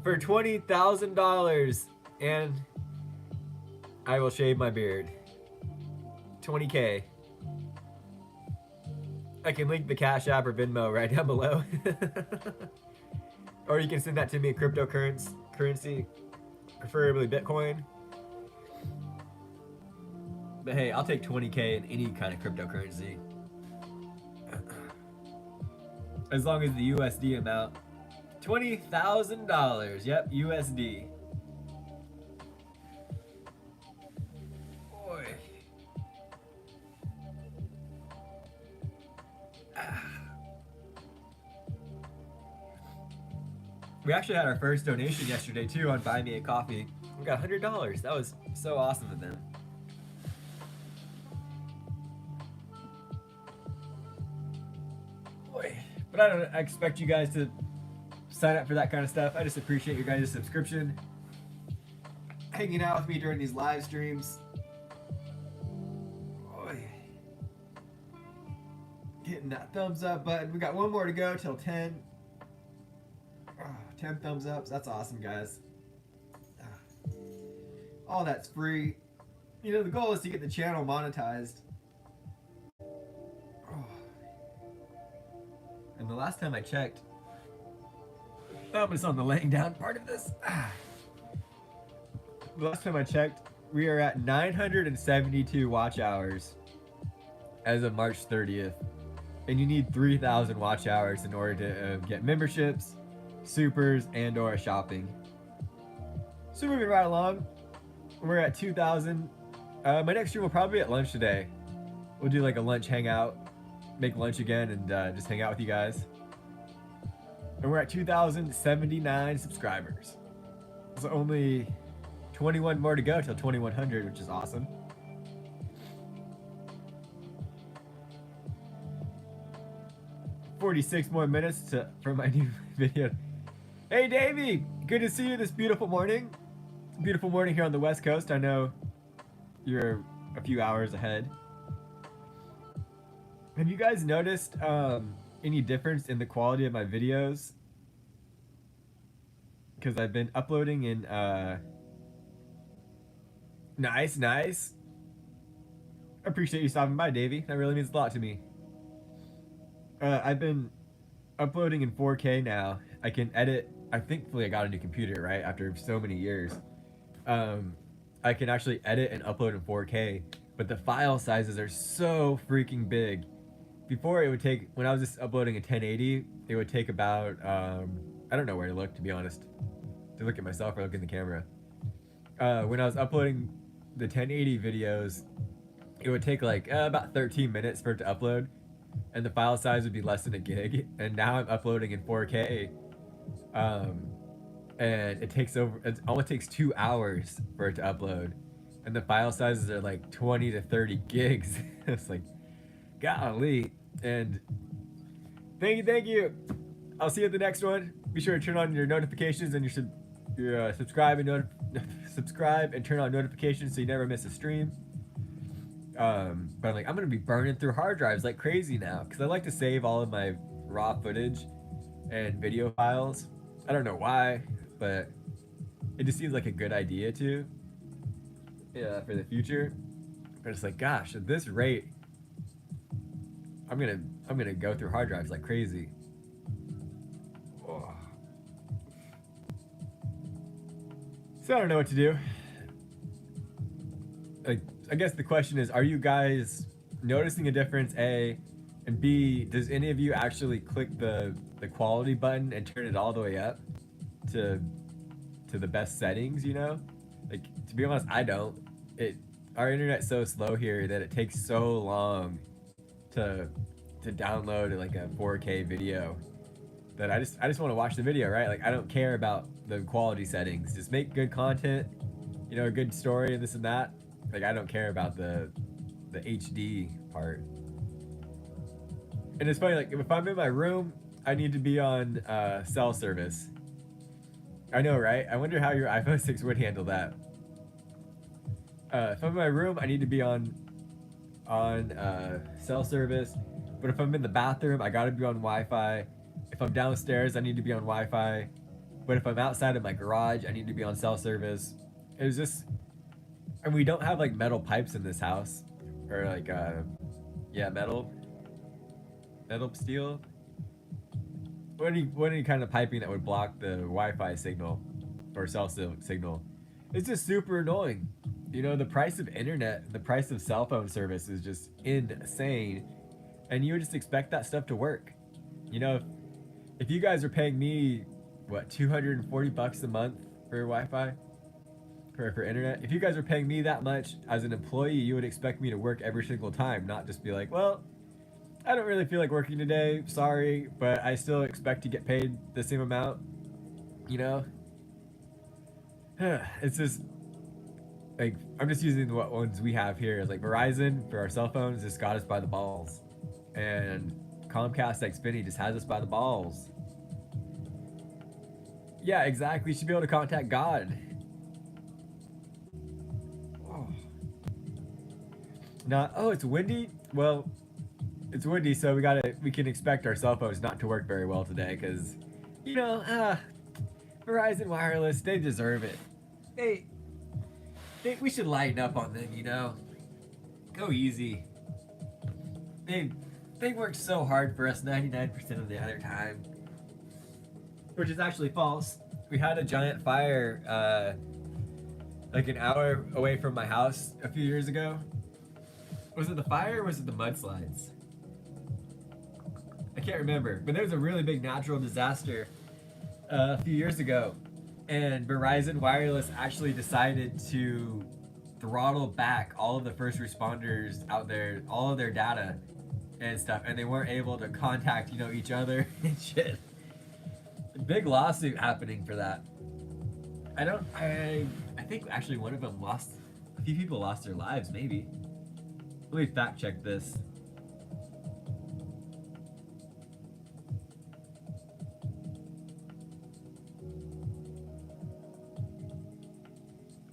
for $20,000, and I will shave my beard. 20K. I can link the Cash App or Venmo right down below. Or you can send that to me in cryptocurrency, preferably Bitcoin. But hey, I'll take 20K in any kind of cryptocurrency. As long as the USD amount. $20,000. Yep, USD. Boy. We actually had our first donation yesterday too on Buy Me a Coffee. We got $100. That was so awesome of them. Boy. But I don't expect you guys to sign up for that kind of stuff. I just appreciate your guys' subscription. Hanging out with me during these live streams. Boy. Hitting that thumbs up button. We got one more to go till 10. 10 thumbs ups. That's awesome, guys. All that's free. You know, the goal is to get the channel monetized. And the last time I checked, that was on the laying down part of this. The last time I checked, we are at 972 watch hours as of March 30th. And you need 3,000 watch hours in order to get memberships, supers, and or shopping. So moving right along, we're at 2,000. My next stream will probably be at lunch today. We'll do like a lunch hangout, make lunch again, and just hang out with you guys. And we're at 2,079 subscribers. So only 21 more to go till 2,100, which is awesome. "46 more minutes for my new video." Hey Davey, good to see you this beautiful morning. Beautiful morning here on the West Coast. I know you're a few hours ahead. Have you guys noticed any difference in the quality of my videos? Because I've been uploading in nice. Appreciate you stopping by, Davey. That really means a lot to me. I've been uploading in 4K now. I can edit. Thankfully I got a new computer, right? After so many years. I can actually edit and upload in 4K, but the file sizes are so freaking big. Before it would take, when I was just uploading in 1080, it would take about, I don't know where to look, to be honest. To look at myself or look in the camera. When I was uploading the 1080 videos, it would take like about 13 minutes for it to upload. And the file size would be less than a gig. And now I'm uploading in 4K. And it almost takes 2 hours for it to upload. And the file sizes are like 20 to 30 gigs. It's like, golly. And thank you. I'll see you at the next one. Be sure to turn on your notifications and your subscribe and turn on notifications so you never miss a stream. But I'm gonna be burning through hard drives like crazy now because I like to save all of my raw footage and video files. I don't know why, but it just seems like a good idea to. Yeah, for the future. But it's like, gosh, at this rate, I'm gonna go through hard drives like crazy. Oh. So I don't know what to do. Like, I guess the question is, are you guys noticing a difference, A, and B, does any of you actually click the quality button and turn it all the way up to the best settings, you know? Like, to be honest, I don't. Our internet's so slow here that it takes so long to download like a 4K video that I just want to watch the video, right? Like, I don't care about the quality settings. Just make good content, you know, a good story and this and that. Like, I don't care about the HD part. And it's funny, like, if I'm in my room, I need to be on cell service. I know, right? I wonder how your iPhone 6 would handle that. If I'm in my room, I need to be on cell service. But if I'm in the bathroom, I gotta be on Wi-Fi. If I'm downstairs, I need to be on Wi-Fi. But if I'm outside of my garage, I need to be on cell service. It was just, and we don't have like metal pipes in this house, or like yeah, metal steel. Any kind of piping that would block the Wi-Fi signal or cell signal. It's just super annoying. You know, the price of internet, the price of cell phone service is just insane, and you would just expect that stuff to work. You know, if you guys are paying me what, $240 a month for Wi-Fi, for internet, if you guys are paying me that much as an employee, you would expect me to work every single time, not just be like, well, I don't really feel like working today, sorry, but I still expect to get paid the same amount. You know, it's just like, I'm just using what ones we have here. Like Verizon for our cell phones just got us by the balls, and Comcast Xfinity just has us by the balls. Yeah, exactly. You should be able to contact God. Oh. Not, oh, it's windy? Well, it's windy, so we can expect our cell phones not to work very well today, because, you know, Verizon Wireless, they deserve it. We should lighten up on them, you know? Go easy. They worked so hard for us 99% of the other time. Which is actually false. We had a giant fire like an hour away from my house a few years ago. Was it the fire or was it the mudslides? I can't remember, but there was a really big natural disaster a few years ago, and Verizon Wireless actually decided to throttle back all of the first responders out there, all of their data and stuff, and they weren't able to contact, you know, each other and shit. Big lawsuit happening for that. I think actually one of them lost, a few people lost their lives, maybe. Let me fact check this.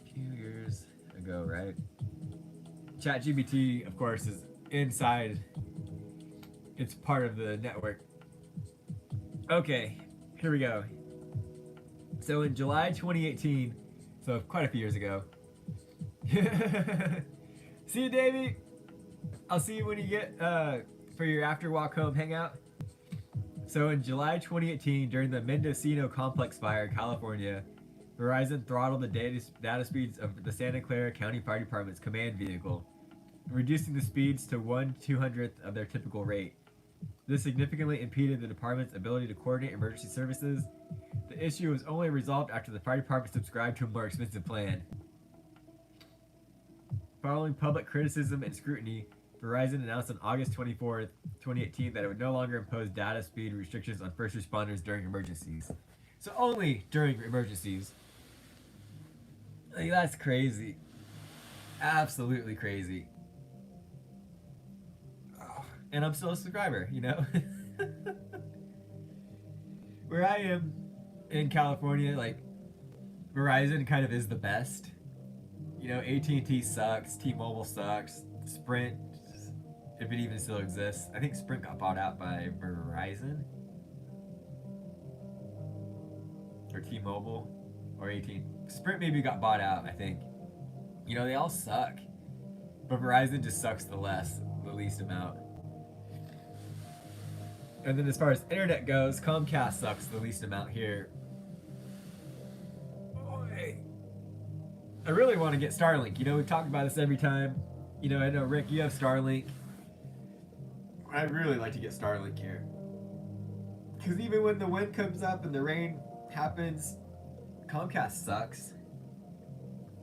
A few years ago, right? ChatGPT, of course, is inside. It's part of the network. Okay, here we go. So in July 2018, so quite a few years ago. See you, Davey. I'll see you when you get for your after walk home hangout. So in July 2018, during the Mendocino Complex fire in California, Verizon throttled the data speeds of the Santa Clara County Fire Department's command vehicle, reducing the speeds to 1/200th of their typical rate. This significantly impeded the department's ability to coordinate emergency services. The issue was only resolved after the fire department subscribed to a more expensive plan. Following public criticism and scrutiny, Verizon announced on August 24th, 2018 that it would no longer impose data speed restrictions on first responders during emergencies. So only during emergencies. Like, that's crazy. Absolutely crazy. And I'm still a subscriber, you know? Where I am in California, like, Verizon kind of is the best. You know, AT&T sucks, T-Mobile sucks, Sprint, if it even still exists. I think Sprint got bought out by Verizon. Or T-Mobile, or AT&T. Sprint maybe got bought out, I think. You know, they all suck. But Verizon just sucks the least amount. And then as far as internet goes, Comcast sucks the least amount here. Boy. I really want to get Starlink. You know, we talk about this every time. You know, I know, Rick, you have Starlink. I'd really like to get Starlink here. Because even when the wind comes up and the rain happens, Comcast sucks.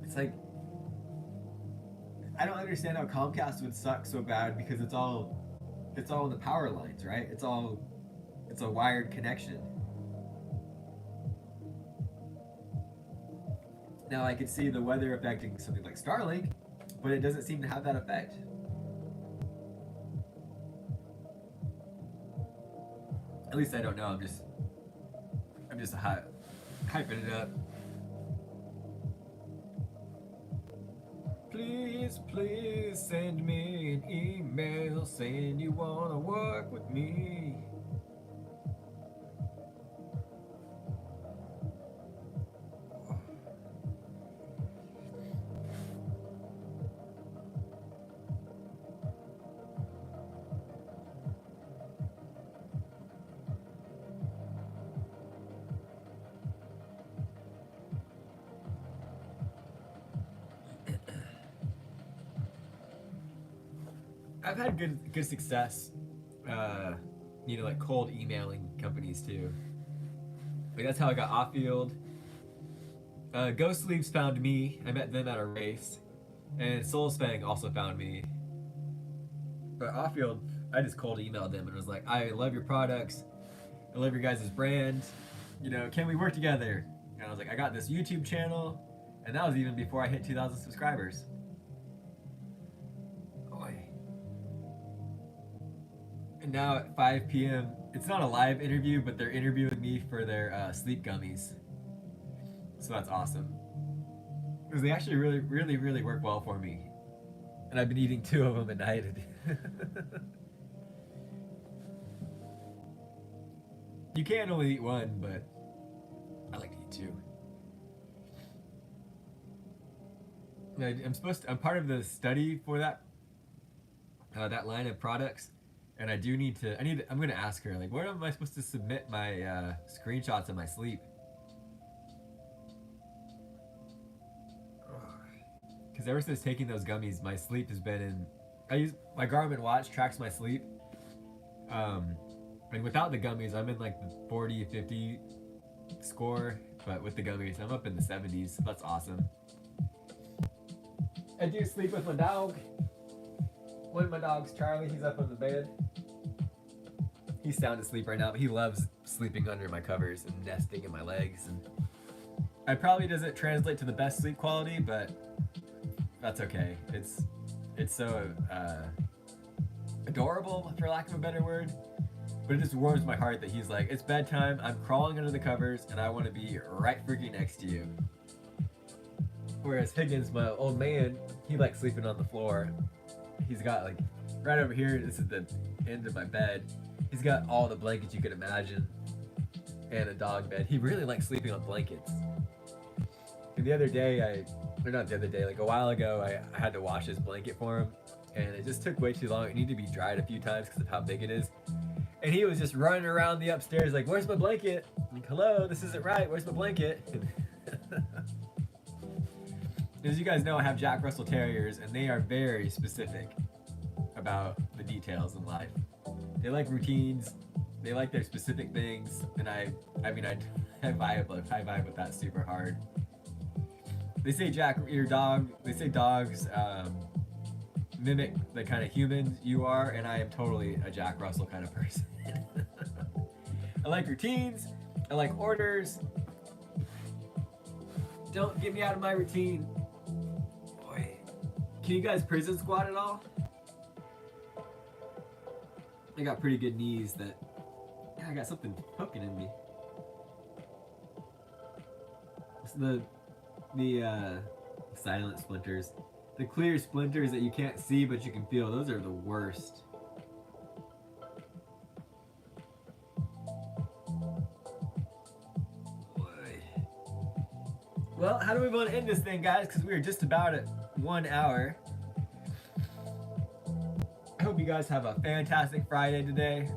It's like, I don't understand how Comcast would suck so bad, because it's all in the power lines, right? It's a wired connection. Now I could see the weather affecting something like Starlink, but it doesn't seem to have that effect. At least I don't know. I'm just a Hyping it up. Please, please send me an email saying you wanna work with me. I've had good success, like cold emailing companies too. Like that's how I got off field. Ghost Sleeps found me. I met them at a race, and Soul Spang also found me. But off field, I just cold emailed them and was like, "I love your products. I love your guys' brand. Can we work together?" And I was like, "I got this YouTube channel," and that was even before I hit 2,000 subscribers. And now at 5 p.m., it's not a live interview, but they're interviewing me for their sleep gummies. So that's awesome. Because they actually really, really, really work well for me. And I've been eating 2 of them at night. You can only eat 1, but I like to eat 2. I'm part of the study for that line of products. And I'm gonna ask her, like, where am I supposed to submit my screenshots of my sleep? Because ever since taking those gummies, my sleep has been in. I use my Garmin watch tracks my sleep. And without the gummies, I'm in like the 40, 50 score, but with the gummies, I'm up in the 70s. So that's awesome. I do sleep with my dog. One of my dogs, Charlie, he's up on the bed. He's sound asleep right now, but he loves sleeping under my covers and nesting in my legs. And it probably doesn't translate to the best sleep quality, but that's okay. It's so adorable, for lack of a better word. But it just warms my heart that he's like, it's bedtime, I'm crawling under the covers, and I want to be right freaking next to you. Whereas Higgins, my old man, he likes sleeping on the floor. He's got like, right over here, this is the end of my bed. He's got all the blankets you could imagine and a dog bed. He really likes sleeping on blankets. And the other day, like a while ago, I had to wash his blanket for him. And it just took way too long. It needed to be dried a few times because of how big it is. And he was just running around the upstairs like, where's my blanket? I'm like, hello, this isn't right. Where's my blanket? As you guys know, I have Jack Russell Terriers, and they are very specific about the details in life. They like routines. They like their specific things, and I vibe with that super hard. They say they say dogs mimic the kind of human you are, and I am totally a Jack Russell kind of person. I like routines. I like orders. Don't get me out of my routine. Boy, can you guys prison squat at all? I got pretty good knees that, I got something poking in me. It's the silent splinters. The clear splinters that you can't see but you can feel, those are the worst. Well, how do we want to end this thing, guys? Because we are just about at 1 hour. I hope you guys have a fantastic Friday today.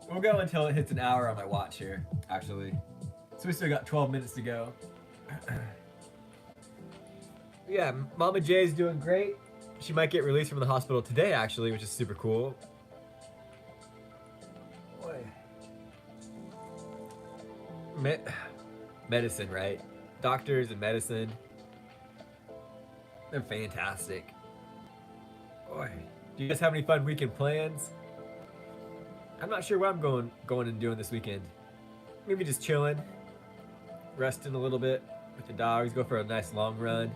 We'll go until it hits an hour on my watch here, actually. So we still got 12 minutes to go. Yeah, Mama J's doing great. She might get released from the hospital today, actually, which is super cool. Boy. Medicine, right? Doctors and medicine. They're fantastic. Boy, do you guys have any fun weekend plans? I'm not sure what I'm going and doing this weekend. Maybe just chilling, resting a little bit with the dogs, go for a nice long run.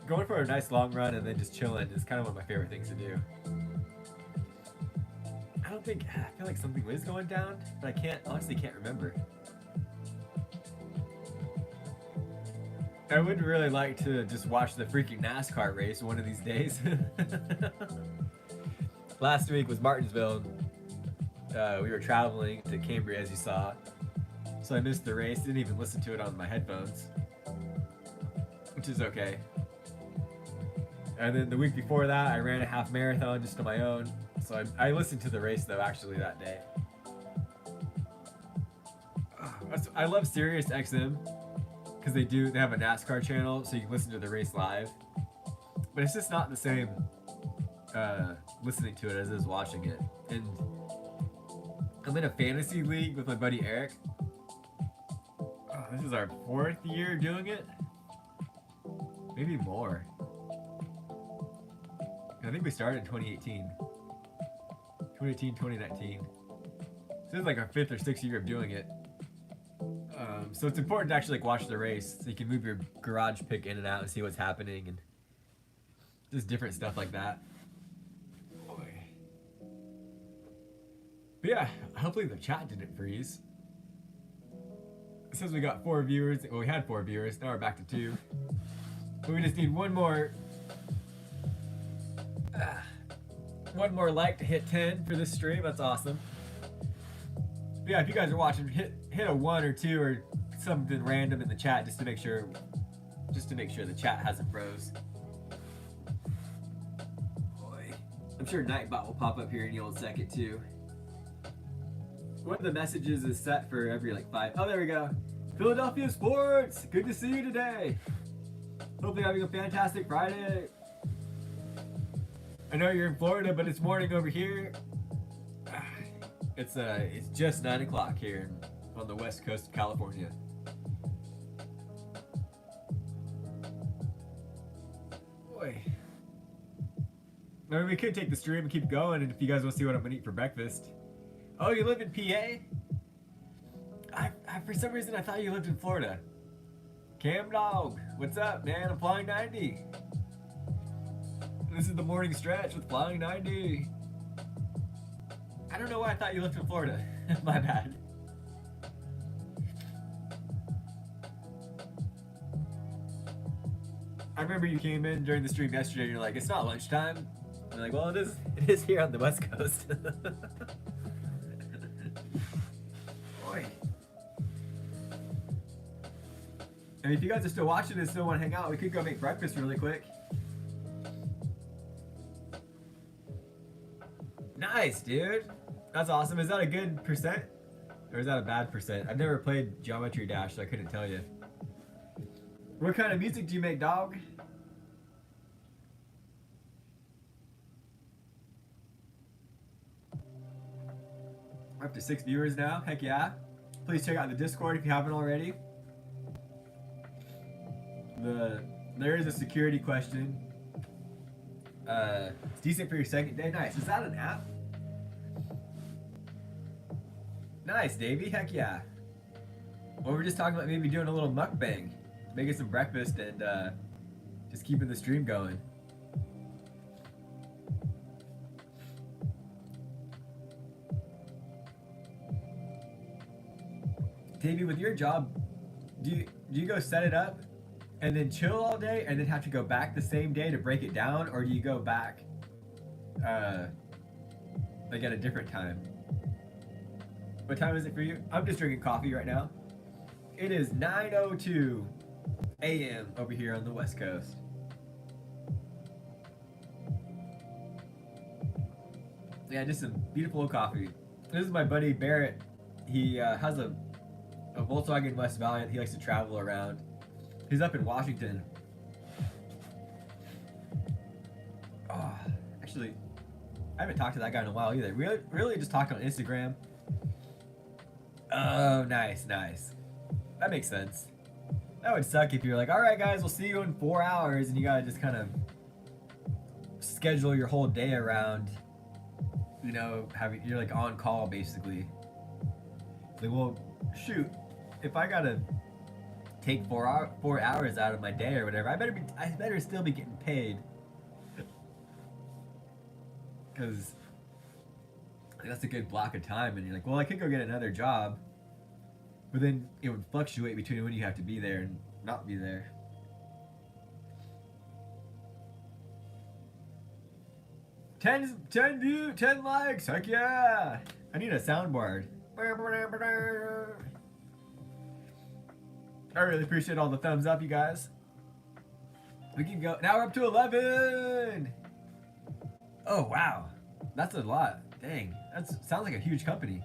Going for a nice long run and then just chilling is kind of one of my favorite things to do. don't think, I feel like something was going down, but I honestly can't remember. I would really like to just watch the freaking NASCAR race one of these days. Last week was Martinsville. We were traveling to Cambria, as you saw. So I missed the race, didn't even listen to it on my headphones. Which is okay. And then the week before that, I ran a half marathon just on my own. So I listened to the race, though, actually, that day. I love Sirius XM. Because they have a NASCAR channel, so you can listen to the race live. But it's just not the same listening to it as it is watching it. And I'm in a fantasy league with my buddy Eric. This is our 4th year doing it. Maybe more. I think we started in 2018. 2018, 2019. So this is like our 5th or 6th year of doing it. So it's important to actually like watch the race so you can move your garage pick in and out and see what's happening and just different stuff like that. But yeah, hopefully the chat didn't freeze. It says we got 4 viewers. Well, we had 4 viewers. Now we're back to 2. But we just need one more like to hit 10 for this stream. That's awesome. But yeah, if you guys are watching, hit a 1 or 2 or something random in the chat just to make sure the chat hasn't froze. Boy, I'm sure Nightbot will pop up here any old second too. One of the messages is set for every like 5. Oh, there we go. Philadelphia Sports. Good to see you today. Hope you're having a fantastic Friday. I know you're in Florida, but it's morning over here. It's just 9 o'clock here on the west coast of California. Boy. Maybe we could take the stream and keep going, and if you guys want to see what I'm gonna eat for breakfast. Oh, you live in PA? I for some reason I thought you lived in Florida. Cam Dog, what's up, man? I'm Flying90. This is the morning stretch with Flying90. I don't know why I thought you lived in Florida. My bad. I remember you came in during the stream yesterday and you're like, it's not lunchtime. I'm like, well, it is here on the West Coast. Boy. And if you guys are still watching and still want to hang out, we could go make breakfast really quick. Nice, dude. That's awesome. Is that a good percent? Or is that a bad percent? I've never played Geometry Dash, so I couldn't tell you. What kind of music do you make, dog? We're up to 6 viewers now. Heck yeah. Please check out the Discord if you haven't already. There is a security question. It's decent for your second day. Nice. Is that an app? Nice, Davey. Heck yeah. Well, we're just talking about maybe doing a little mukbang. Making some breakfast and just keeping the stream going. Davey, with your job, do you go set it up and then chill all day and then have to go back the same day to break it down, or do you go back like at a different time? What time is it for you? I'm just drinking coffee right now. It is 9:02 a.m. over here on the West Coast. Yeah, just some beautiful coffee. This is my buddy Barrett. He has a Volkswagen West Valiant. He likes to travel around. He's up in Washington. Oh, actually, I haven't talked to that guy in a while either. Really just talked on Instagram. Oh, nice. That makes sense. That would suck if you're like, all right, guys, we'll see you in 4 hours, and you gotta just kind of schedule your whole day around, you know, you're like on call basically. It's like, well, shoot, if I gotta take 4 hours out of my day or whatever, I better still be getting paid. Because Like, that's a good block of time, and you're like, well, I could go get another job, but then it would fluctuate between when you have to be there and not be there. 10 likes, heck yeah! I need a soundboard. I really appreciate all the thumbs up, you guys. We can go, now we're up to 11! Oh, wow. That's a lot. Dang, that sounds like a huge company.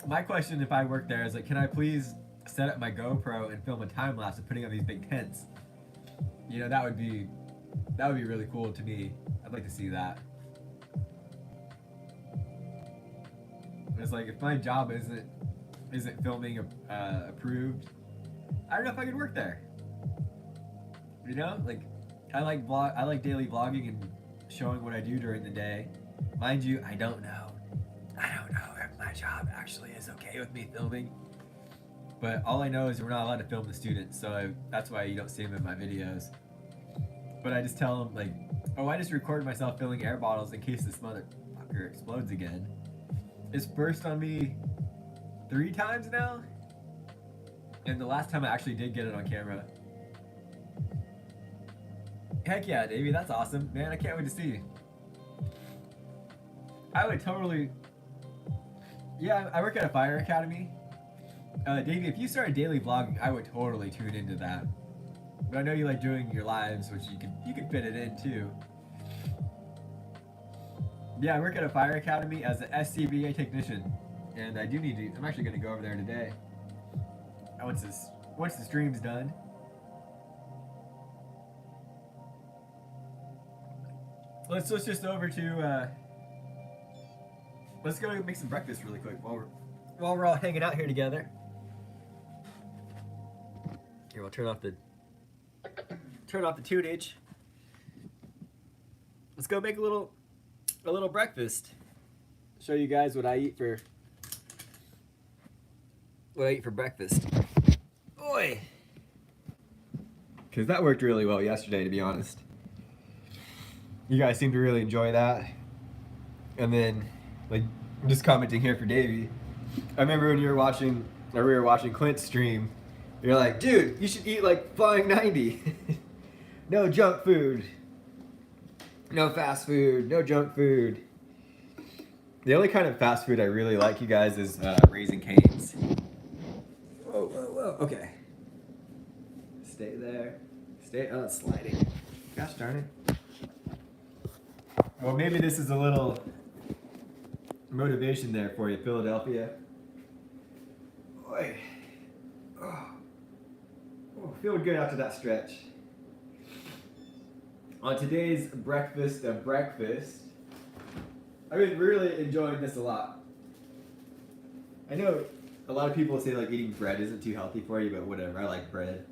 My question if I work there is like, can I please set up my GoPro and film a time lapse of putting on these big tents? You know, that would be really cool to me. I'd like to see that. It's like, if my job isn't filming approved, I don't know if I could work there. You know, like I like daily vlogging and showing what I do during the day. Mind you, I don't know if my job actually is okay with me filming. But all I know is we're not allowed to film the students, so that's why you don't see them in my videos. But I just tell them like, oh, I just recorded myself filling air bottles in case this motherfucker explodes again. It's burst on me 3 times now, and the last time I actually did get it on camera. Heck yeah, Davey, that's awesome. Man, I can't wait to see. I would totally... Yeah, I work at a fire academy. Davey, if you started daily vlogging, I would totally tune into that. But I know you like doing your lives, which you could fit it in too. Yeah, I work at a fire academy as an SCBA technician. And I do need to... I'm actually going to go over there today. Once the stream's done. Let's switch just over to, let's go make some breakfast really quick while we're all hanging out here together. Here, we'll turn off the tunage. Let's go make a little breakfast. Show you guys what I eat for breakfast. Oi! Because that worked really well yesterday, to be honest. You guys seem to really enjoy that. And then, like, I'm just commenting here for Davey. I remember when we were watching Clint's stream, you're like, dude, you should eat like Flying90. No junk food. No fast food. No junk food. The only kind of fast food I really like, you guys, is Raising Cane's. Whoa, whoa, whoa. Okay. Stay there. Oh, it's sliding. Gosh darn it. Well, maybe this is a little motivation there for you, Philadelphia. Boy. Oh, feeling good after that stretch. On today's breakfast of breakfast, I've been really enjoying this a lot. I know a lot of people say like eating bread isn't too healthy for you, but whatever, I like bread.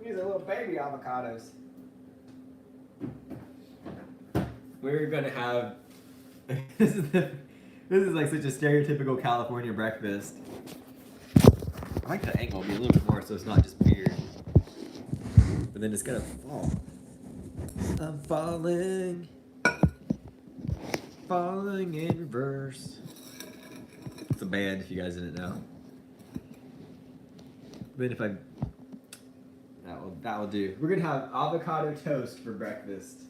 These are little baby avocados. We're gonna have this is like such a stereotypical California breakfast. I like the angle be a little bit more so it's not just weird. But then it's gonna fall. I'm falling in reverse. It's a band if you guys didn't know. Then if that will do. We're gonna have avocado toast for breakfast.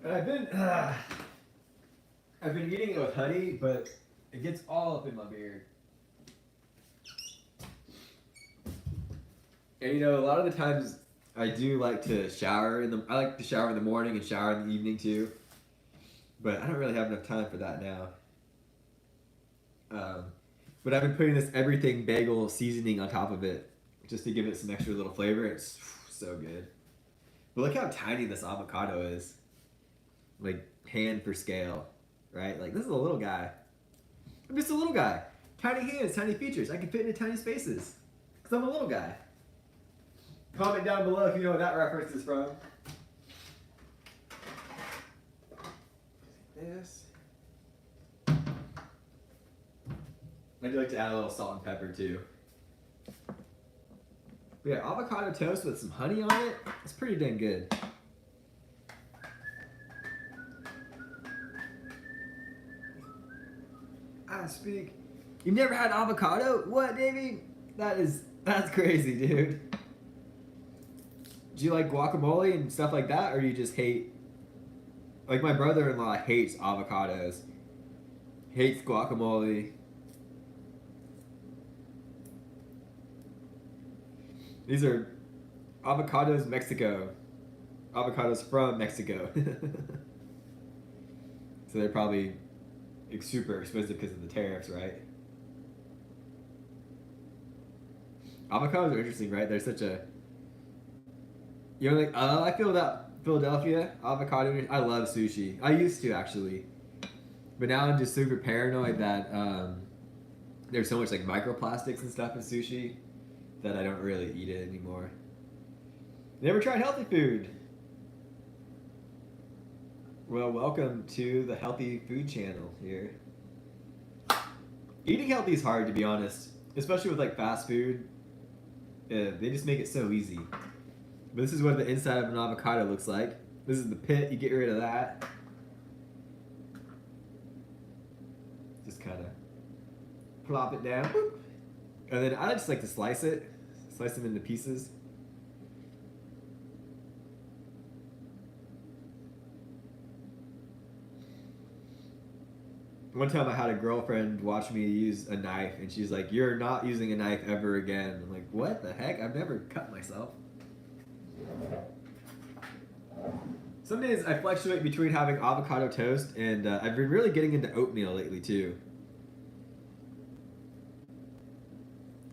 And I've been eating it with honey, but it gets all up in my beard. And you know, a lot of the times I do like to shower I like to shower in the morning and shower in the evening too. But I don't really have enough time for that now. But I've been putting this everything bagel seasoning on top of it just to give it some extra little flavor. It's so good. But look how tiny this avocado is. Like hand per scale, right? Like this is a little guy. I'm just a little guy. Tiny hands, tiny features. I can fit into tiny spaces. Because I'm a little guy. Comment down below if you know what that reference is from. This. I do like to add a little salt and pepper too. But yeah, avocado toast with some honey on it. It's pretty dang good. I speak. You've never had avocado? What, Davey? That's crazy, dude. Do you like guacamole and stuff like that, or do you just hate? Like my brother-in-law hates avocados. Hates guacamole. These are avocados Mexico. Avocados from Mexico. So they're probably super expensive because of the tariffs, right? Avocados are interesting, right? They're such a... You know, like, I feel that Philadelphia avocado... I love sushi. I used to, actually. But now I'm just super paranoid that there's so much, like, microplastics and stuff in sushi that I don't really eat it anymore. Never tried healthy food. Well, welcome to the Healthy Food Channel here. Eating healthy is hard, to be honest. Especially with, like, fast food. They just make it so easy. But this is what the inside of an avocado looks like. This is the pit. You get rid of that. Just kind of plop it down. Boop. And then I just like to slice it. Slice them into pieces. One time I had a girlfriend watch me use a knife, and she's like, "You're not using a knife ever again." I'm like, "What the heck? I've never cut myself." Some days I fluctuate between having avocado toast, and I've been really getting into oatmeal lately too.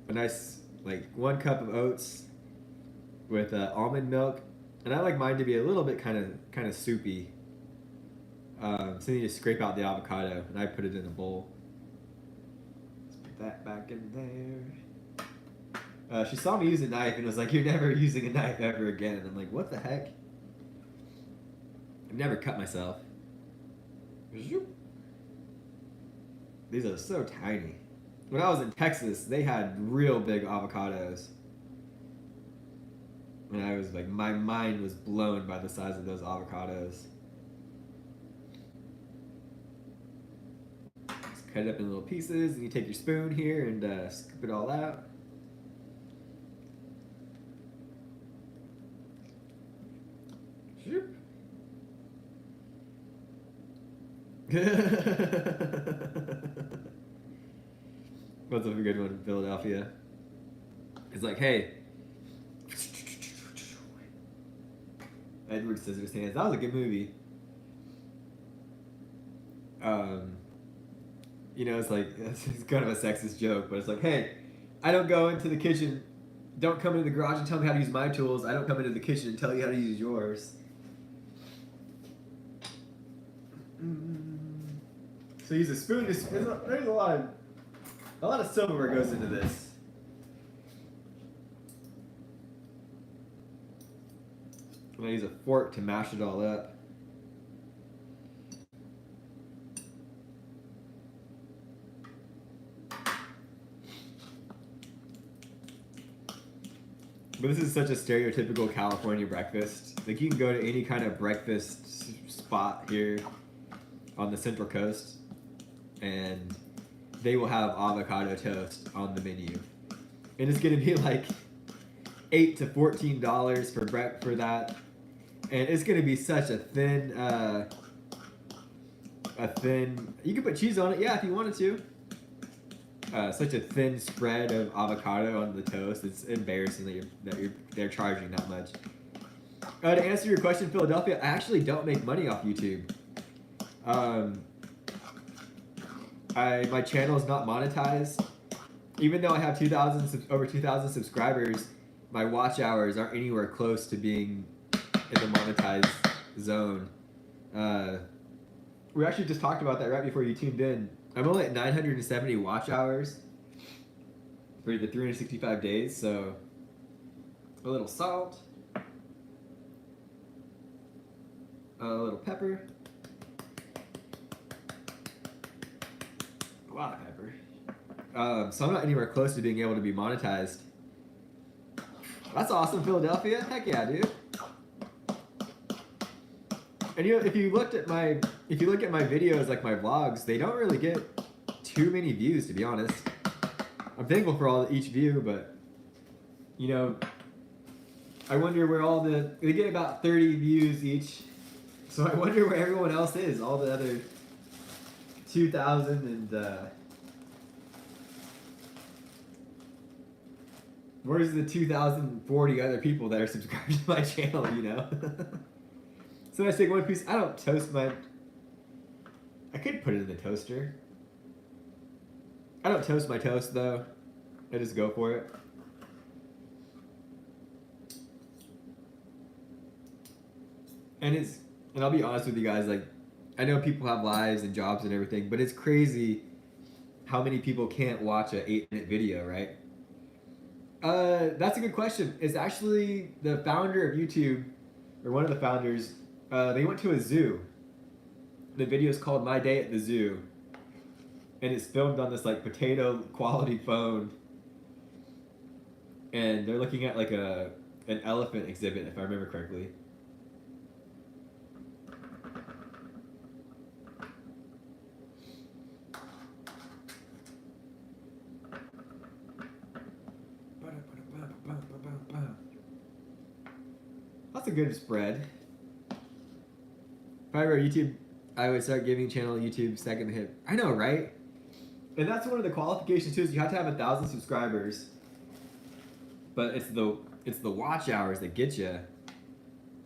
A nice, like, 1 cup of oats with almond milk, and I like mine to be a little bit kind of soupy. So you just scrape out the avocado, and I put it in a bowl. Let's put that back in there. She saw me use a knife and was like, "You're never using a knife ever again." And I'm like, "What the heck? I've never cut myself." These are so tiny. When I was in Texas, they had real big avocados. And I was like, my mind was blown by the size of those avocados. Cut it up in little pieces, and you take your spoon here and scoop it all out. What's a good one in Philadelphia? It's like, hey. Edward Scissorhands. That was a good movie. You know, it's like, it's kind of a sexist joke, but it's like, hey, I don't go into the kitchen, don't come into the garage and tell me how to use my tools. I don't come into the kitchen and tell you how to use yours. So use a spoon. There's a lot of silverware goes into this. I'm gonna use a fork to mash it all up. But this is such a stereotypical California breakfast. Like, you can go to any kind of breakfast spot here on the Central Coast, and they will have avocado toast on the menu. And it's gonna be like $8 to $14 for that. And it's gonna be such a thin, you can put cheese on it, yeah, if you wanted to. Such a thin spread of avocado on the toast. It's embarrassing that they're charging that much. To answer your question, Philadelphia, I actually don't make money off YouTube. My channel is not monetized. Even though I have over 2,000 subscribers, my watch hours aren't anywhere close to being in the monetized zone. We actually just talked about that right before you tuned in. I'm only at 970 watch hours for the 365 days, so a little salt, a little pepper, a lot of pepper. So I'm not anywhere close to being able to be monetized. That's awesome, Philadelphia. Heck yeah, dude. And you know, if you look at my videos, like my vlogs, they don't really get too many views, to be honest. I'm thankful for each view, but you know, I wonder where they get about 30 views each. So I wonder where everyone else is, all the other 2,000 and where's the 2,040 other people that are subscribed to my channel, you know? So I take one piece. I don't toast my. I could put it in the toaster. I don't toast my toast though. I just go for it. And I'll be honest with you guys, like, I know people have lives and jobs and everything, but it's crazy how many people can't watch an 8-minute video, right? That's a good question. It's actually the founder of YouTube, or one of the founders. They went to a zoo. The video is called "My Day at the Zoo," and it's filmed on this like potato quality phone. And they're looking at like an elephant exhibit, if I remember correctly. That's a good spread. If I were YouTube, I would start giving channel YouTube second hit. I know, right? And that's one of the qualifications too, is you have to have 1,000 subscribers. But it's the watch hours that get you.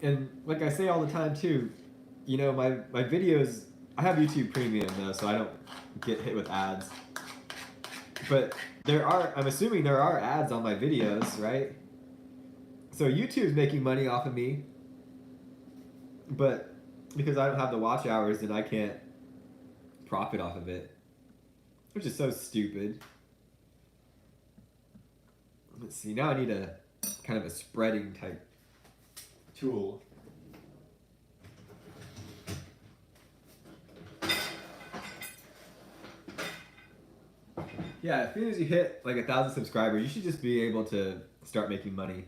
And like I say all the time too, you know, my videos, I have YouTube Premium though, so I don't get hit with ads. But I'm assuming there are ads on my videos, right? So YouTube's making money off of me. But because I don't have the watch hours, then I can't profit off of it. Which is so stupid. Let's see, now I need a kind of a spreading type tool. Yeah, as soon as you hit like 1,000 subscribers, you should just be able to start making money.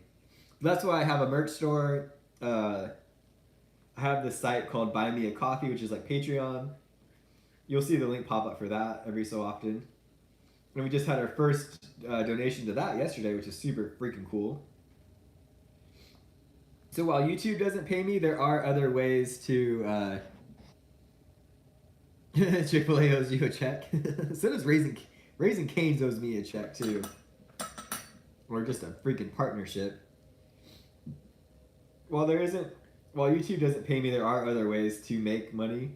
That's why I have a merch store. I have this site called Buy Me a Coffee, which is like Patreon. You'll see the link pop up for that every so often. And we just had our first donation to that yesterday, which is super freaking cool. So while YouTube doesn't pay me, there are other ways to... Chick-fil-A owes you a check. So does Raising Cane's owes me a check too. Or just a freaking partnership. While YouTube doesn't pay me, there are other ways to make money.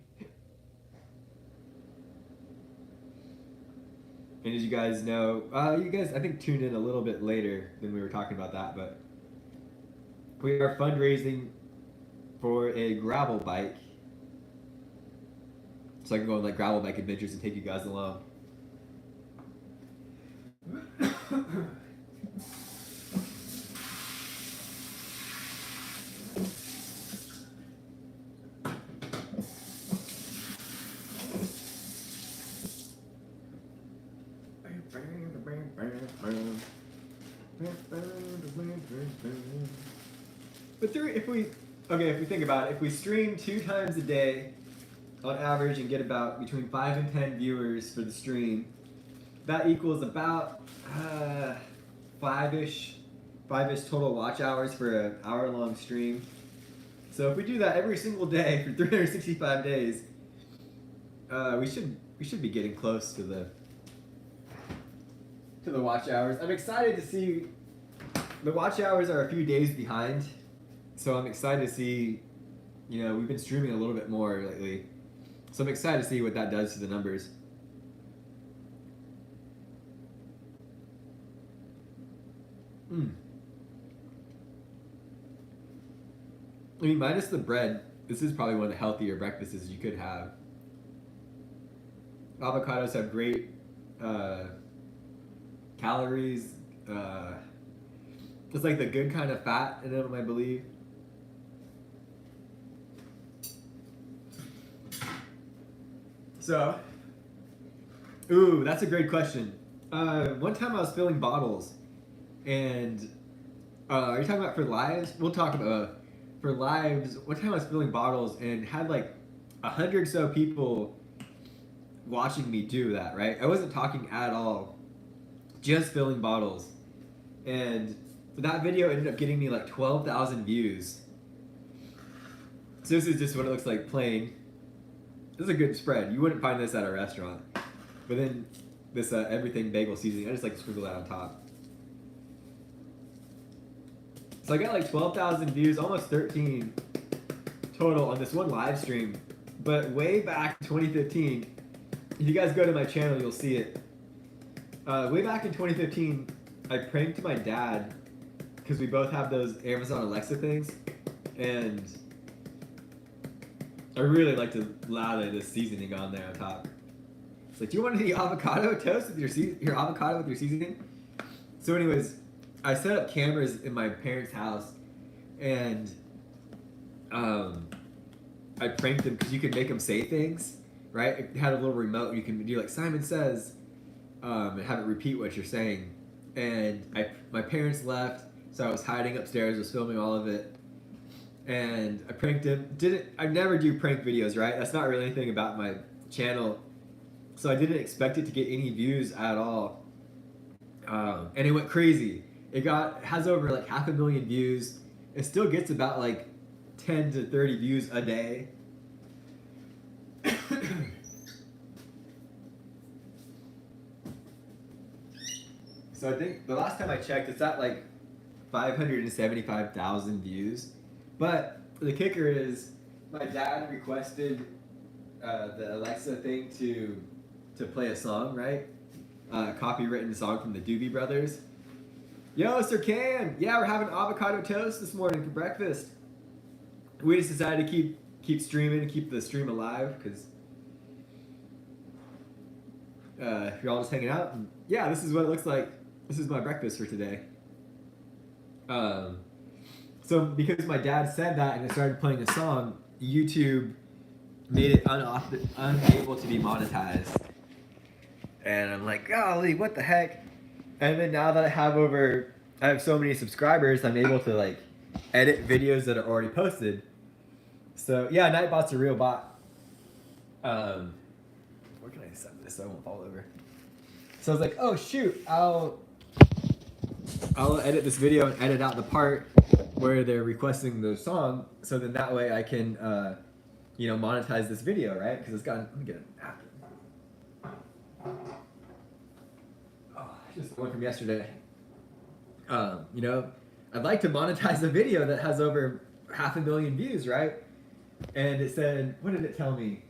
And as you guys know, you guys I think tuned in a little bit later than we were talking about that, but we are fundraising for a gravel bike. So I can go on like gravel bike adventures and take you guys along. But if we think about it, if we stream 2 times a day on average and get about between 5 and 10 viewers for the stream, that equals about 5-ish total watch hours for an hour-long stream. So if we do that every single day for 365 days, we should be getting close to the watch hours. I'm excited to see. The watch hours are a few days behind, so I'm excited to see. You know, we've been streaming a little bit more lately, so I'm excited to see what that does to the numbers. I mean, minus the bread, this is probably one of the healthier breakfasts you could have. Avocados have great calories. It's like the good kind of fat in them, I believe. So, ooh, that's a great question. One time I was filling bottles, and Are you talking about for lives? We'll talk about for lives. One time I was filling bottles and had like 100 so people watching me do that. Right? I wasn't talking at all, just filling bottles, and that video ended up getting me like 12,000 views. So this is just what it looks like plain. This is a good spread. You wouldn't find this at a restaurant. But then this everything bagel seasoning, I just like to sprinkle that on top. So I got like 12,000 views, almost 13 total on this one live stream. But way back in 2015, if you guys go to my channel, you'll see it. Way back in 2015, I pranked my dad because we both have those Amazon Alexa things, and I really like to lather this seasoning on there on top. It's like, do you want to eat avocado toast with your avocado with your seasoning? So anyways, I set up cameras in my parents' house, and I pranked them because you could make them say things, right? It had a little remote. You can do like Simon Says, and have it repeat what you're saying. And my parents left, so I was hiding upstairs, was filming all of it, and I pranked him. I never do prank videos, right? That's not really anything about my channel, so I didn't expect it to get any views at all. And it went crazy. It has over like 500,000 views. It still gets about like 10 to 30 views a day. So I think the last time I checked, it's at like 575,000 views. But the kicker is, my dad requested the Alexa thing to play a song, right? Copywritten song from the Doobie Brothers. Yo, Sir Cam! Yeah, we're having avocado toast this morning for breakfast. We just decided to keep streaming, keep the stream alive, because you're all just hanging out. And yeah, this is what it looks like. This is my breakfast for today. So because my dad said that and it started playing a song, YouTube made it unable to be monetized. And I'm like, golly, what the heck? And then now that I have so many subscribers, I'm able to like edit videos that are already posted. So yeah, Nightbot's a real bot. Where can I set this so I won't fall over? So I was like, oh shoot, I'll edit this video and edit out the part where they're requesting the song, so then that way I can monetize this video, right? Because it's got, let me get a napkin. Just one from yesterday. I'd like to monetize a video that has over 500,000 views, right? And it said, what did it tell me?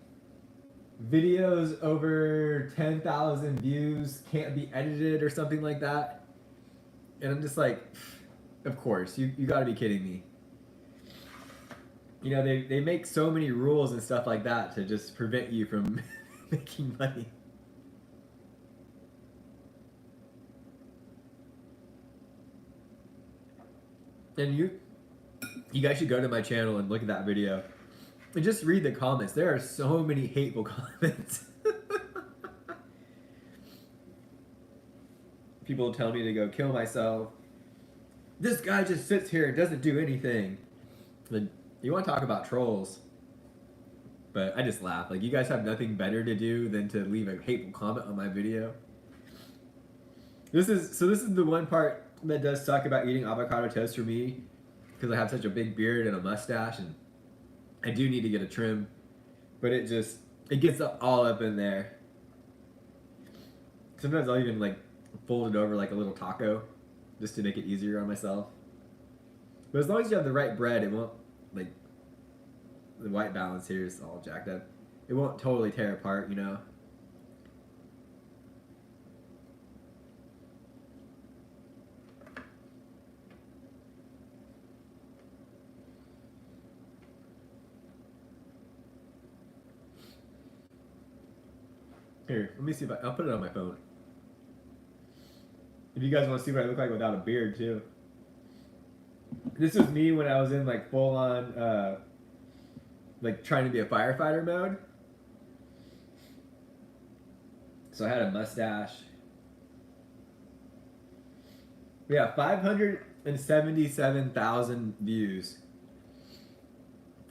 Videos over 10,000 views can't be edited or something like that. And I'm just like, of course, you gotta be kidding me. You know, they make so many rules and stuff like that to just prevent you from making money. And you guys should go to my channel and look at that video and just read the comments. There are so many hateful comments. People tell me to go kill myself. This guy just sits here and doesn't do anything. Then you want to talk about trolls, but I just laugh. Like, you guys have nothing better to do than to leave a hateful comment on my video. This is the one part that does suck about eating avocado toast for me, because I have such a big beard and a mustache, and I do need to get a trim, but it gets all up in there. Sometimes I'll even like fold it over like a little taco just to make it easier on myself. But as long as you have the right bread, it won't, like, the white balance here is all jacked up. It won't totally tear apart, you know? Here, let me see if I'll put it on my phone. If you guys want to see what I look like without a beard, too. This was me when I was in, like, full-on, like, trying to be a firefighter mode. So I had a mustache. Yeah, and 77,000 views.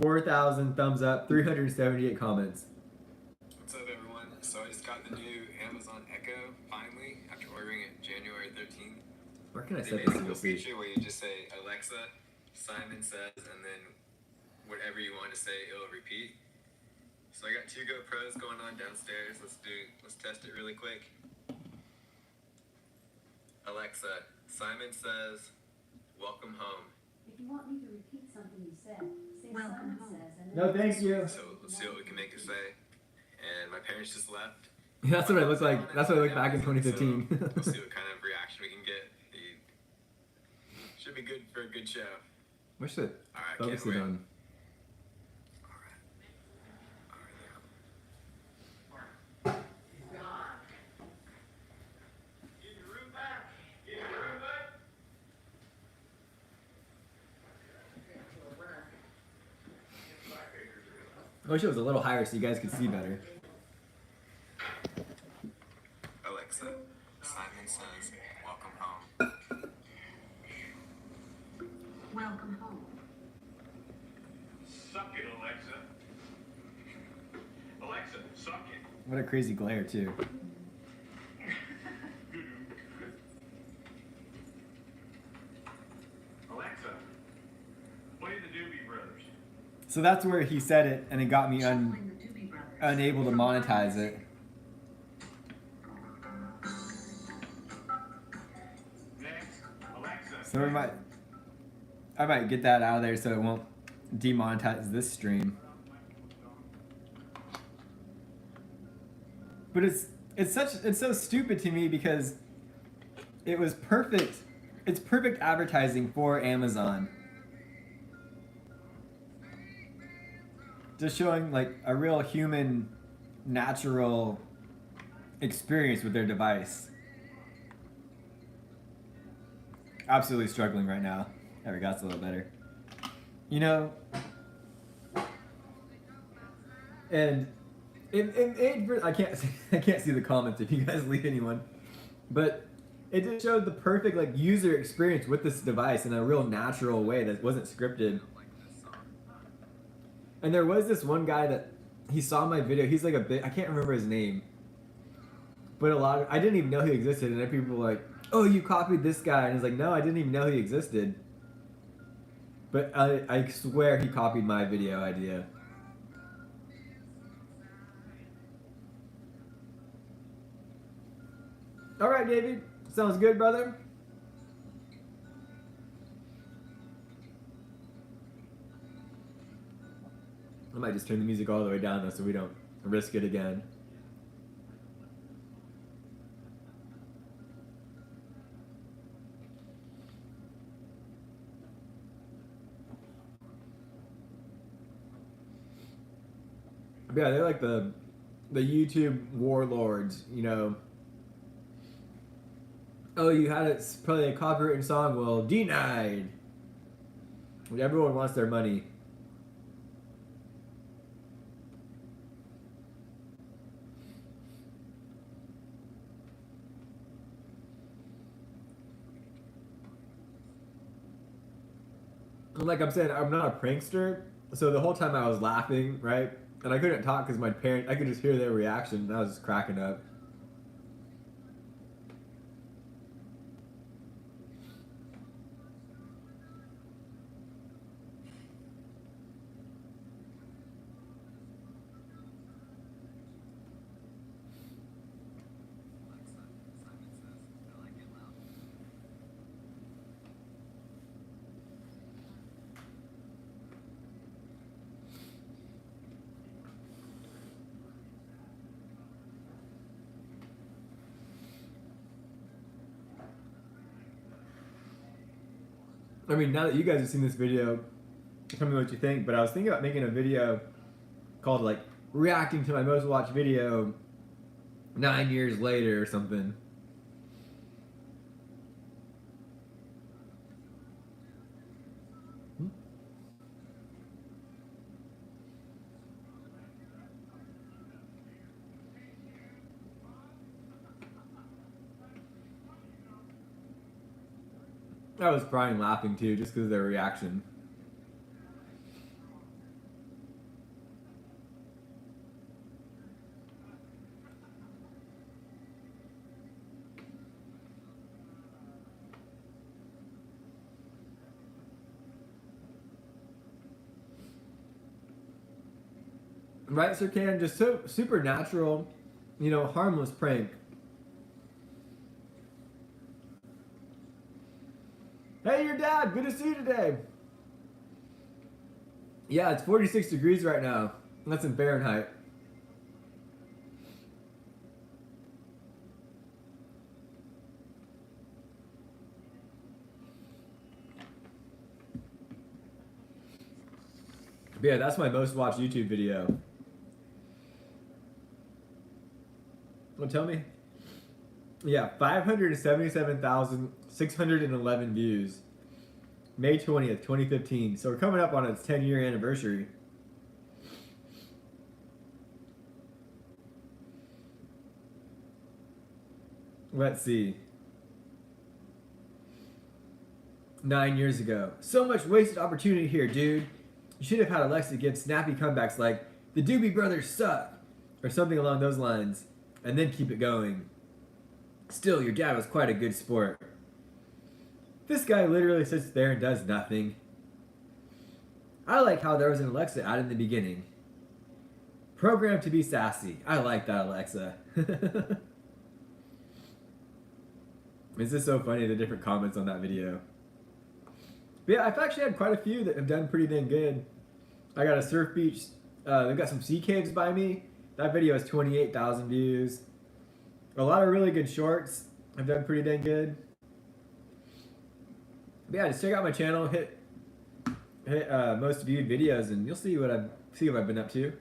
4,000 thumbs up, 378 comments. What's up, everyone? So I just got the new Amazon Echo finally after ordering it January 13th. Where can I They set made this a so cool you'll see? feature where you just say Alexa, Simon says, and then whatever you want to say, it'll repeat. So I got 2 GoPros going on downstairs. Let's test it really quick. Alexa, Simon says, welcome home. If you want me to repeat something you said, say Welcome Simon home. says, and No, thank you. So let's see what we can make it say. And my parents just left. That's what it looked like. That's what it looked back in 2015. So we'll see what kind of reaction we can get. Should be good for a good show. Wish it All right, focused can't it wait. on. I wish it was a little higher so you guys could see better. Alexa, Simon says, welcome home. Welcome home. Suck it, Alexa. Alexa, suck it. What a crazy glare too. Alexa, play the Doobie Brothers. So that's where he said it, and it got me Shuffling the Doobie Brothers. unable to monetize it. Next, Alexa. So I might get that out of there so it won't demonetize this stream. But it's so stupid to me because it was perfect. It's perfect advertising for Amazon. Just showing like a real human, natural experience with their device. Absolutely struggling right now. There we go, that's a little better. You know, and I can't see the comments if you guys leave anyone, but it just showed the perfect like user experience with this device in a real natural way that wasn't scripted. And there was this one guy that he saw my video. He's like I can't remember his name, but I didn't even know he existed. And then people were like, "Oh, you copied this guy," and he's like, "No, I didn't even know he existed." But I swear he copied my video idea. All right, David. Sounds good, brother. I might just turn the music all the way down though so we don't risk it again. But yeah, they're like the YouTube warlords, you know. Oh, you had it play a copyrighted song, well, denied. Everyone wants their money. Like I'm saying, I'm not a prankster, so the whole time I was laughing, right? And I couldn't talk because I could just hear their reaction, and I was just cracking up. I mean, now that you guys have seen this video, tell me what you think, but I was thinking about making a video called, like, reacting to my most watched video 9 years later or something. I was crying laughing too, just because of their reaction. Right, Sir Can? Just so supernatural, harmless prank. Hey, your dad. Good to see you today. Yeah, it's 46 degrees right now. That's in Fahrenheit. But yeah, that's my most watched YouTube video. Well, tell me. Yeah, 577,611 views. May 20th, 2015. So we're coming up on its 10-year anniversary. Let's see. 9 years ago. So much wasted opportunity here, dude. You should have had Alexa give snappy comebacks like, the Doobie Brothers suck, or something along those lines, and then keep it going. Still, your dad was quite a good sport. This guy literally sits there and does nothing. I like how there was an Alexa ad in the beginning. Programmed to be sassy. I like that, Alexa. It's just so funny, the different comments on that video. But yeah, I've actually had quite a few that have done pretty dang good. I got a surf beach. They've got some sea caves by me. That video has 28,000 views. A lot of really good shorts have done pretty dang good. But yeah, just check out my channel, hit most viewed videos, and you'll see what I've been up to.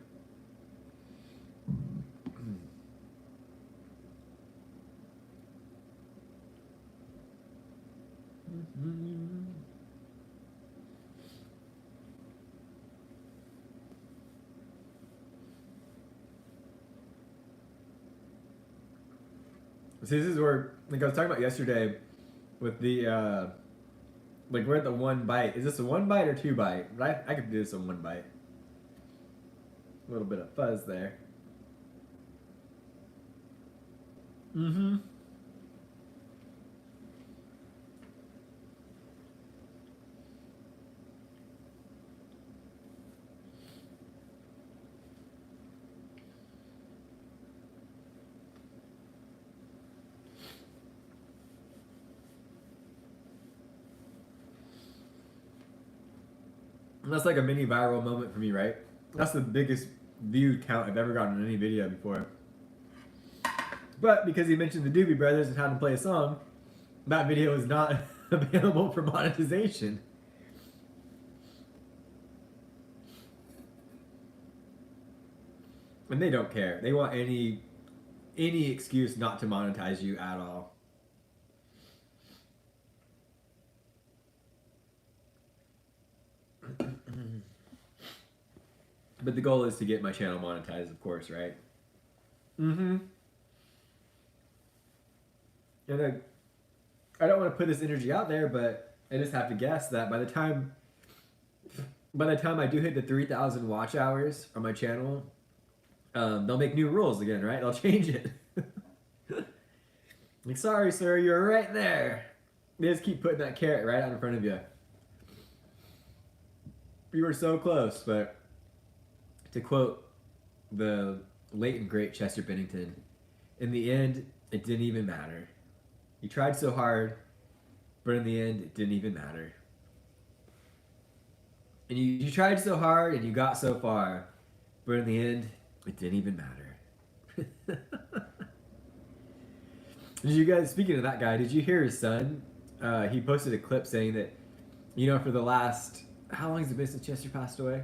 See, this is where, like I was talking about yesterday, with the, like we're at the 1 bite. Is this a 1 bite or 2 bite? But I could do this in 1 bite. A little bit of fuzz there. Mm-hmm. And that's like a mini viral moment for me, right? That's the biggest view count I've ever gotten on any video before. But because he mentioned the Doobie Brothers and how to play a song, that video is not available for monetization. And they don't care. They want any excuse not to monetize you at all. But the goal is to get my channel monetized, of course, right? Mm-hmm. And I don't want to put this energy out there, but I just have to guess that by the time I do hit the 3,000 watch hours on my channel, they'll make new rules again, right? They'll change it. Like, sorry, sir, you're right there. They just keep putting that carrot right out in front of you. You were so close, but to quote the late and great Chester Bennington, in the end, it didn't even matter. You tried so hard, but in the end, it didn't even matter. And you tried so hard and you got so far, but in the end, it didn't even matter. Did you guys, speaking of that guy, did you hear his son? He posted a clip saying that, for the last, how long has it been since Chester passed away?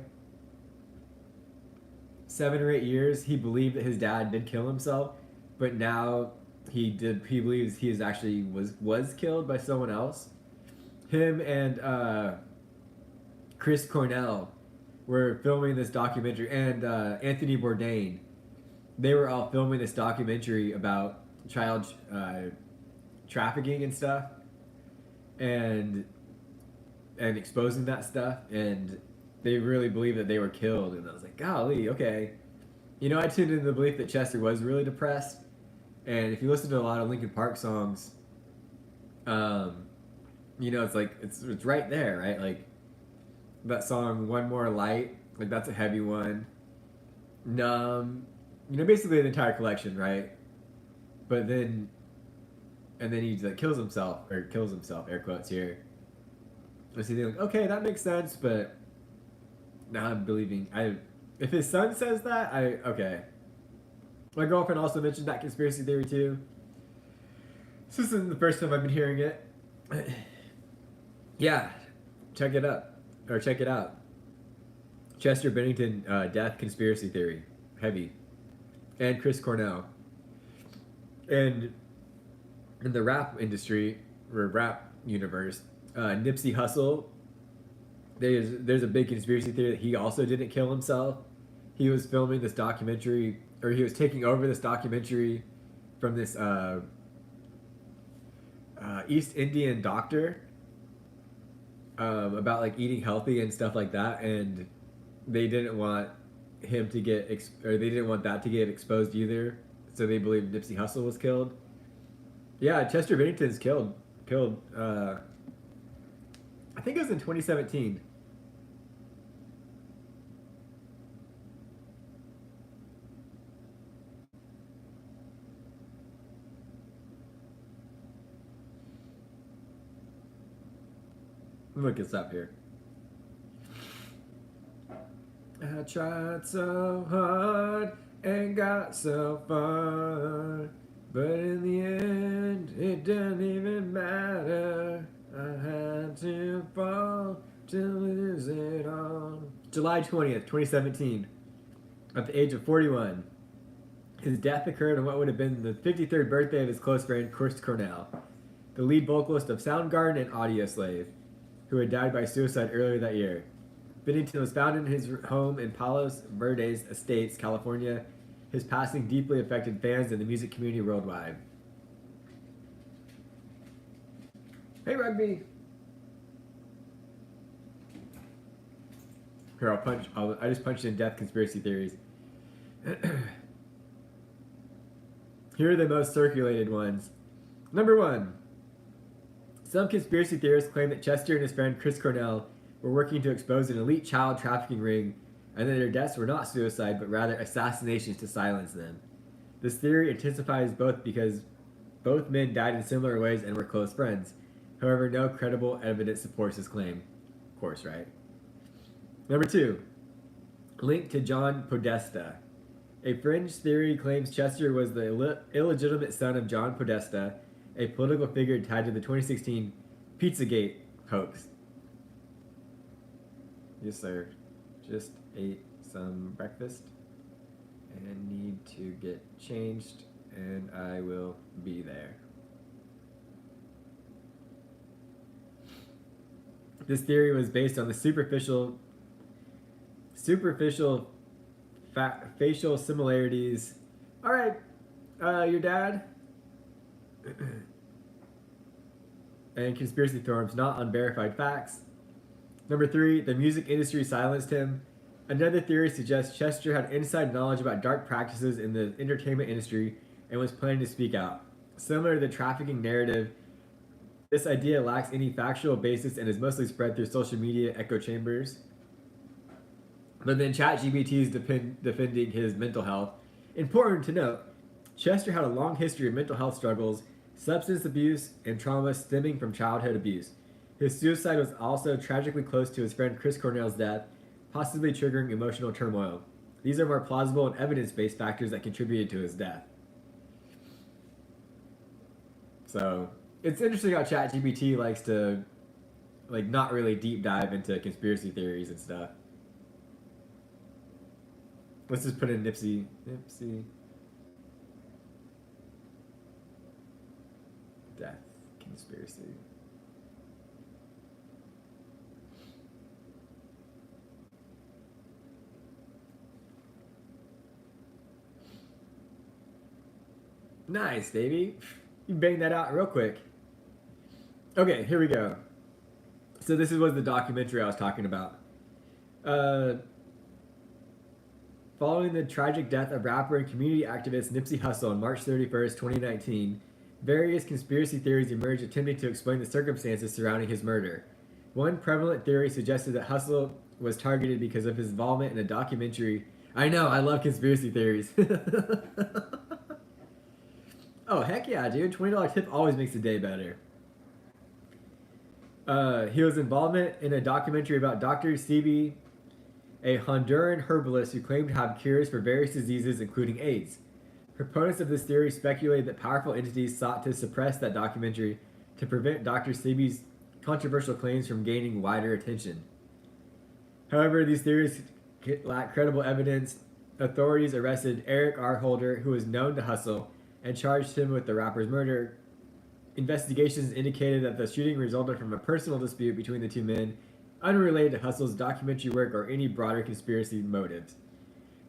7 or 8 years, he believed that his dad did kill himself, but now he believes he was killed by someone else. Him and Chris Cornell were filming this documentary, and Anthony Bourdain. They were all filming this documentary about child trafficking and stuff. and exposing that stuff, and they really believe that they were killed. And I was like, golly, okay. You know, I tuned into the belief that Chester was really depressed, and if you listen to a lot of Linkin Park songs, you know, it's like it's right there, right? Like that song "One More Light," like that's a heavy one. Numb, you know, basically the entire collection, right? But then, and then he like kills himself, air quotes here. So you're like, okay, that makes sense, but now I'm believing. If his son says that, okay. My girlfriend also mentioned that conspiracy theory too. This isn't the first time I've been hearing it. Yeah, check it out. Chester Bennington death conspiracy theory, heavy, and Chris Cornell. And in the rap industry or rap universe, Nipsey Hussle. There's a big conspiracy theory that he also didn't kill himself. He was filming this documentary, or he was taking over this documentary from this East Indian doctor about like eating healthy and stuff like that, and they didn't want him to get or they didn't want that to get exposed either. So they believe Nipsey Hussle was killed. Yeah, Chester Bennington's killed. I think it was in 2017. Let me look this up here. I tried so hard and got so far, but in the end, it doesn't even matter. I had to fall to lose it all. July 20th, 2017. At the age of 41. His death occurred on what would have been the 53rd birthday of his close friend, Chris Cornell, the lead vocalist of Soundgarden and Audioslave, who had died by suicide earlier that year. Bennington was found in his home in Palos Verdes Estates, California. His passing deeply affected fans and the music community worldwide. Hey, Rugby! Here, I just punched in death conspiracy theories. Here are the most circulated ones. Number 1. Some conspiracy theorists claim that Chester and his friend Chris Cornell were working to expose an elite child trafficking ring, and that their deaths were not suicide but rather assassinations to silence them. This theory intensifies both because both men died in similar ways and were close friends. However, no credible evidence supports this claim. Of course, right? Number 2. Linked to John Podesta. A fringe theory claims Chester was the illegitimate son of John Podesta, a political figure tied to the 2016 Pizzagate hoax. Yes, sir. Just ate some breakfast and need to get changed, and I will be there. This theory was based on the superficial facial similarities. All right, your dad. And conspiracy theories, not unverified facts. Number 3, the music industry silenced him. Another theory suggests Chester had inside knowledge about dark practices in the entertainment industry and was planning to speak out. Similar to the trafficking narrative, this idea lacks any factual basis and is mostly spread through social media echo chambers. But then ChatGPT is defending his mental health. Important to note, Chester had a long history of mental health struggles, substance abuse, and trauma stemming from childhood abuse. His suicide was also tragically close to his friend Chris Cornell's death, possibly triggering emotional turmoil. These are more plausible and evidence-based factors that contributed to his death. So, it's interesting how ChatGPT likes to, like, not really deep dive into conspiracy theories and stuff. Let's just put in Nipsey. Death conspiracy. Nice, baby. You banged that out real quick. Okay, here we go. So this was the documentary I was talking about. Following the tragic death of rapper and community activist Nipsey Hussle on March 31st, 2019, various conspiracy theories emerged attempting to explain the circumstances surrounding his murder. One prevalent theory suggested that Hussle was targeted because of his involvement in a documentary. I know, I love conspiracy theories. Oh, heck yeah, dude. $20 tip always makes the day better. He was involvement in a documentary about Dr. Sebi, a Honduran herbalist who claimed to have cures for various diseases, including AIDS. Proponents of this theory speculated that powerful entities sought to suppress that documentary to prevent Dr. Sebi's controversial claims from gaining wider attention. However, these theories lack credible evidence. Authorities arrested Eric R. Holder, who was known to Hussle, and charged him with the rapper's murder. Investigations indicated that the shooting resulted from a personal dispute between the two men, unrelated to Hussle's documentary work or any broader conspiracy motives.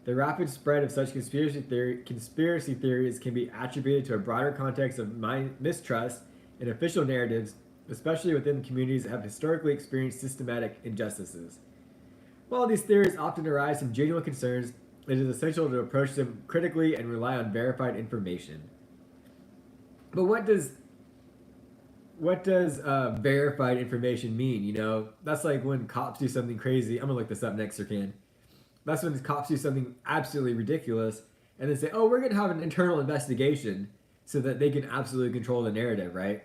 The rapid spread of such conspiracy theories can be attributed to a broader context of mistrust in official narratives, especially within communities that have historically experienced systematic injustices. While these theories often arise from genuine concerns, it is essential to approach them critically and rely on verified information. But what does verified information mean? You know, that's like when cops do something crazy. I'm gonna look this up next, Can. That's when the cops do something absolutely ridiculous and then say, oh, we're gonna have an internal investigation so that they can absolutely control the narrative, right?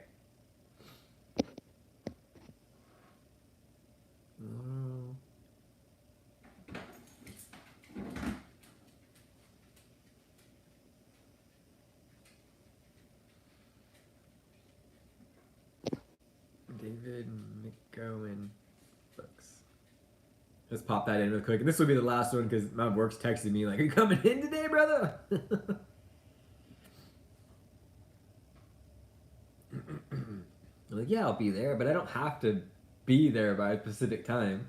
David McGowan books. Let's pop that in real quick. And this will be the last one because my work's texting me like, are you coming in today, brother? I'm like, yeah, I'll be there, but I don't have to be there by a specific time.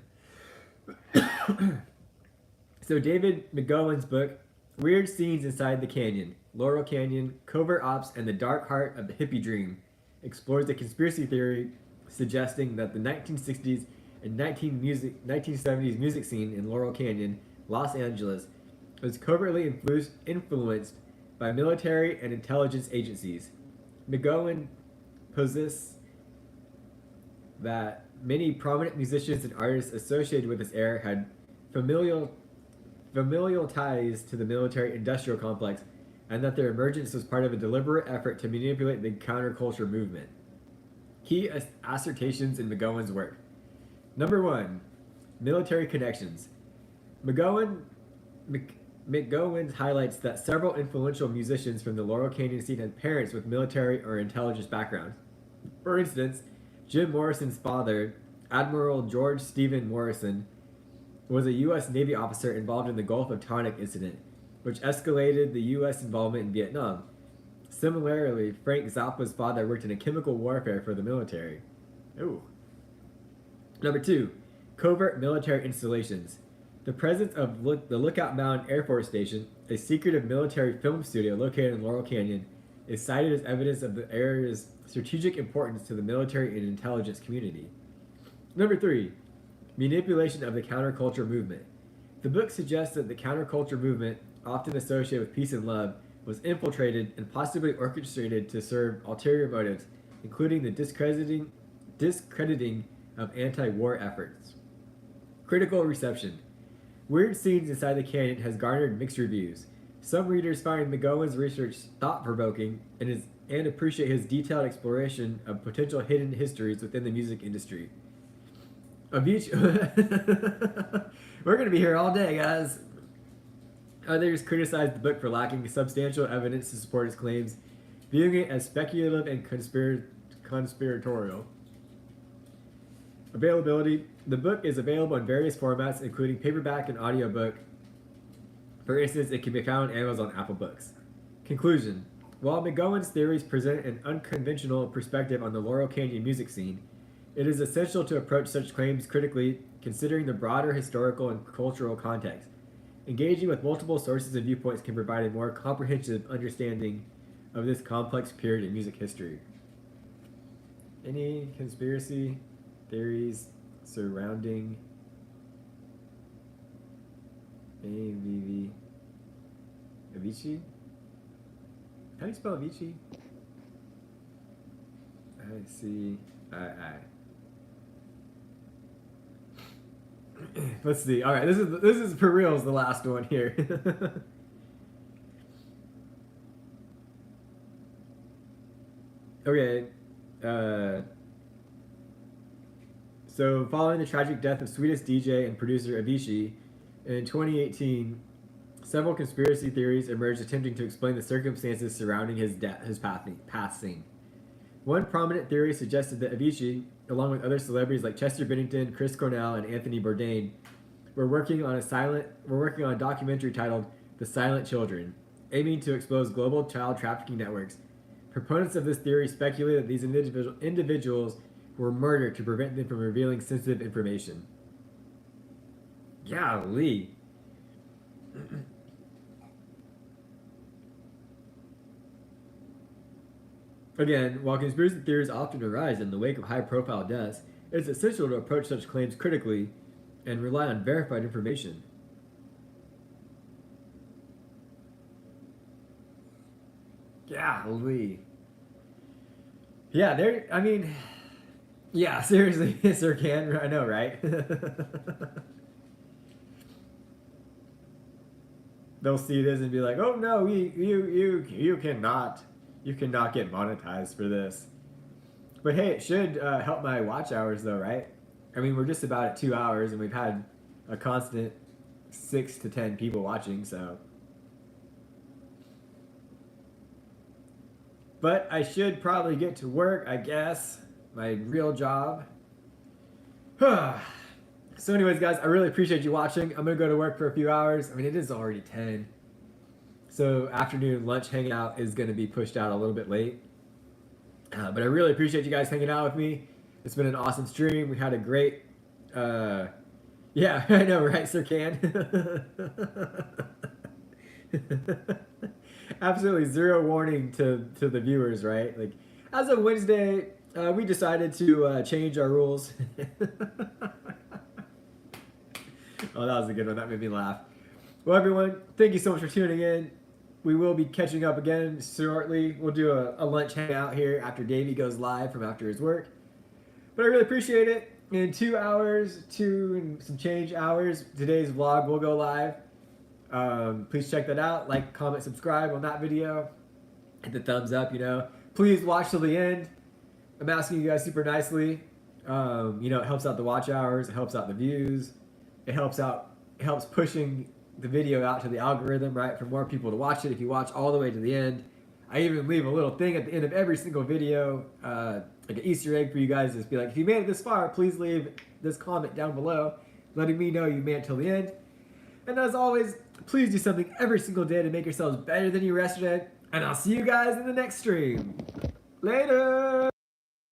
So David McGowan's book, Weird Scenes Inside the Canyon, Laurel Canyon, Covert Ops, and the Dark Heart of the Hippie Dream, explores the conspiracy theory suggesting that the 1960s and 1970s music scene in Laurel Canyon, Los Angeles, was covertly influenced by military and intelligence agencies. McGowan posits that many prominent musicians and artists associated with this era had familial ties to the military-industrial complex, and that their emergence was part of a deliberate effort to manipulate the counterculture movement. Key assertions in McGowan's work. Number 1, military connections. McGowan highlights that several influential musicians from the Laurel Canyon scene had parents with military or intelligence backgrounds. For instance, Jim Morrison's father, Admiral George Stephen Morrison, was a U.S. Navy officer involved in the Gulf of Tonkin incident, which escalated the U.S. involvement in Vietnam. Similarly, Frank Zappa's father worked in chemical warfare for the military. Ooh. Number 2, covert military installations. The presence of the Lookout Mountain Air Force Station, a secretive military film studio located in Laurel Canyon, is cited as evidence of the area's strategic importance to the military and intelligence community. Number 3, manipulation of the counterculture movement. The book suggests that the counterculture movement, often associated with peace and love, was infiltrated and possibly orchestrated to serve ulterior motives, including the discrediting of anti-war efforts. Critical reception. Weird Scenes Inside the Canyon has garnered mixed reviews. Some readers find McGowan's research thought-provoking and appreciate his detailed exploration of potential hidden histories within the music industry. We're going to be here all day, guys. Others criticized the book for lacking substantial evidence to support its claims, viewing it as speculative and conspiratorial. Availability. The book is available in various formats, including paperback and audiobook. For instance, it can be found on Amazon Apple Books. Conclusion. While McGowan's theories present an unconventional perspective on the Laurel Canyon music scene, it is essential to approach such claims critically, considering the broader historical and cultural context. Engaging with multiple sources and viewpoints can provide a more comprehensive understanding of this complex period in music history. Any conspiracy theories surrounding AVV Avicii? How do you spell Avicii? I see. Let's see. All right, this is for real. Is the last one here. Okay. So, following the tragic death of Swedish DJ and producer Avicii in 2018, several conspiracy theories emerged attempting to explain the circumstances surrounding his passing. One prominent theory suggested that Avicii, along with other celebrities like Chester Bennington, Chris Cornell, and Anthony Bourdain, were working on a documentary titled "The Silent Children," aiming to expose global child trafficking networks. Proponents of this theory speculate that these individuals were murdered to prevent them from revealing sensitive information. Golly. Again, while conspiracy theories often arise in the wake of high-profile deaths, it is essential to approach such claims critically and rely on verified information. Golly. Yeah, seriously, Sir Can, I know, right? They'll see this and be like, "Oh no, you cannot get monetized for this." But hey, it should help my watch hours though, right? I mean, we're just about at 2 hours and we've had a constant 6 to 10 people watching, so. But I should probably get to work, I guess. My real job. So anyways, guys, I really appreciate you watching. I'm going to go to work for a few hours. I mean, it is already 10. So afternoon lunch hangout is going to be pushed out a little bit late. But I really appreciate you guys hanging out with me. It's been an awesome stream. We had a great... yeah, I know, right, Sir Can? Absolutely zero warning to the viewers, right? Like, as of Wednesday, we decided to change our rules. Oh, that was a good one. That made me laugh. Well, everyone, thank you so much for tuning in. We will be catching up again shortly. We'll do a lunch hangout here after Davey goes live from after his work. But I really appreciate it. In 2 hours, 2 and some change hours, today's vlog will go live. Please check that out. Like, comment, subscribe on that video. Hit the thumbs up, you know. Please watch till the end. I'm asking you guys super nicely. You know, it helps out the watch hours. It helps out the views. It helps pushing the video out to the algorithm, right, for more people to watch it if you watch all the way to the end. I even leave a little thing at the end of every single video, like an Easter egg for you guys. Just be like, if you made it this far, please leave this comment down below, letting me know you made it till the end. And as always, please do something every single day to make yourselves better than you were yesterday. And I'll see you guys in the next stream. Later!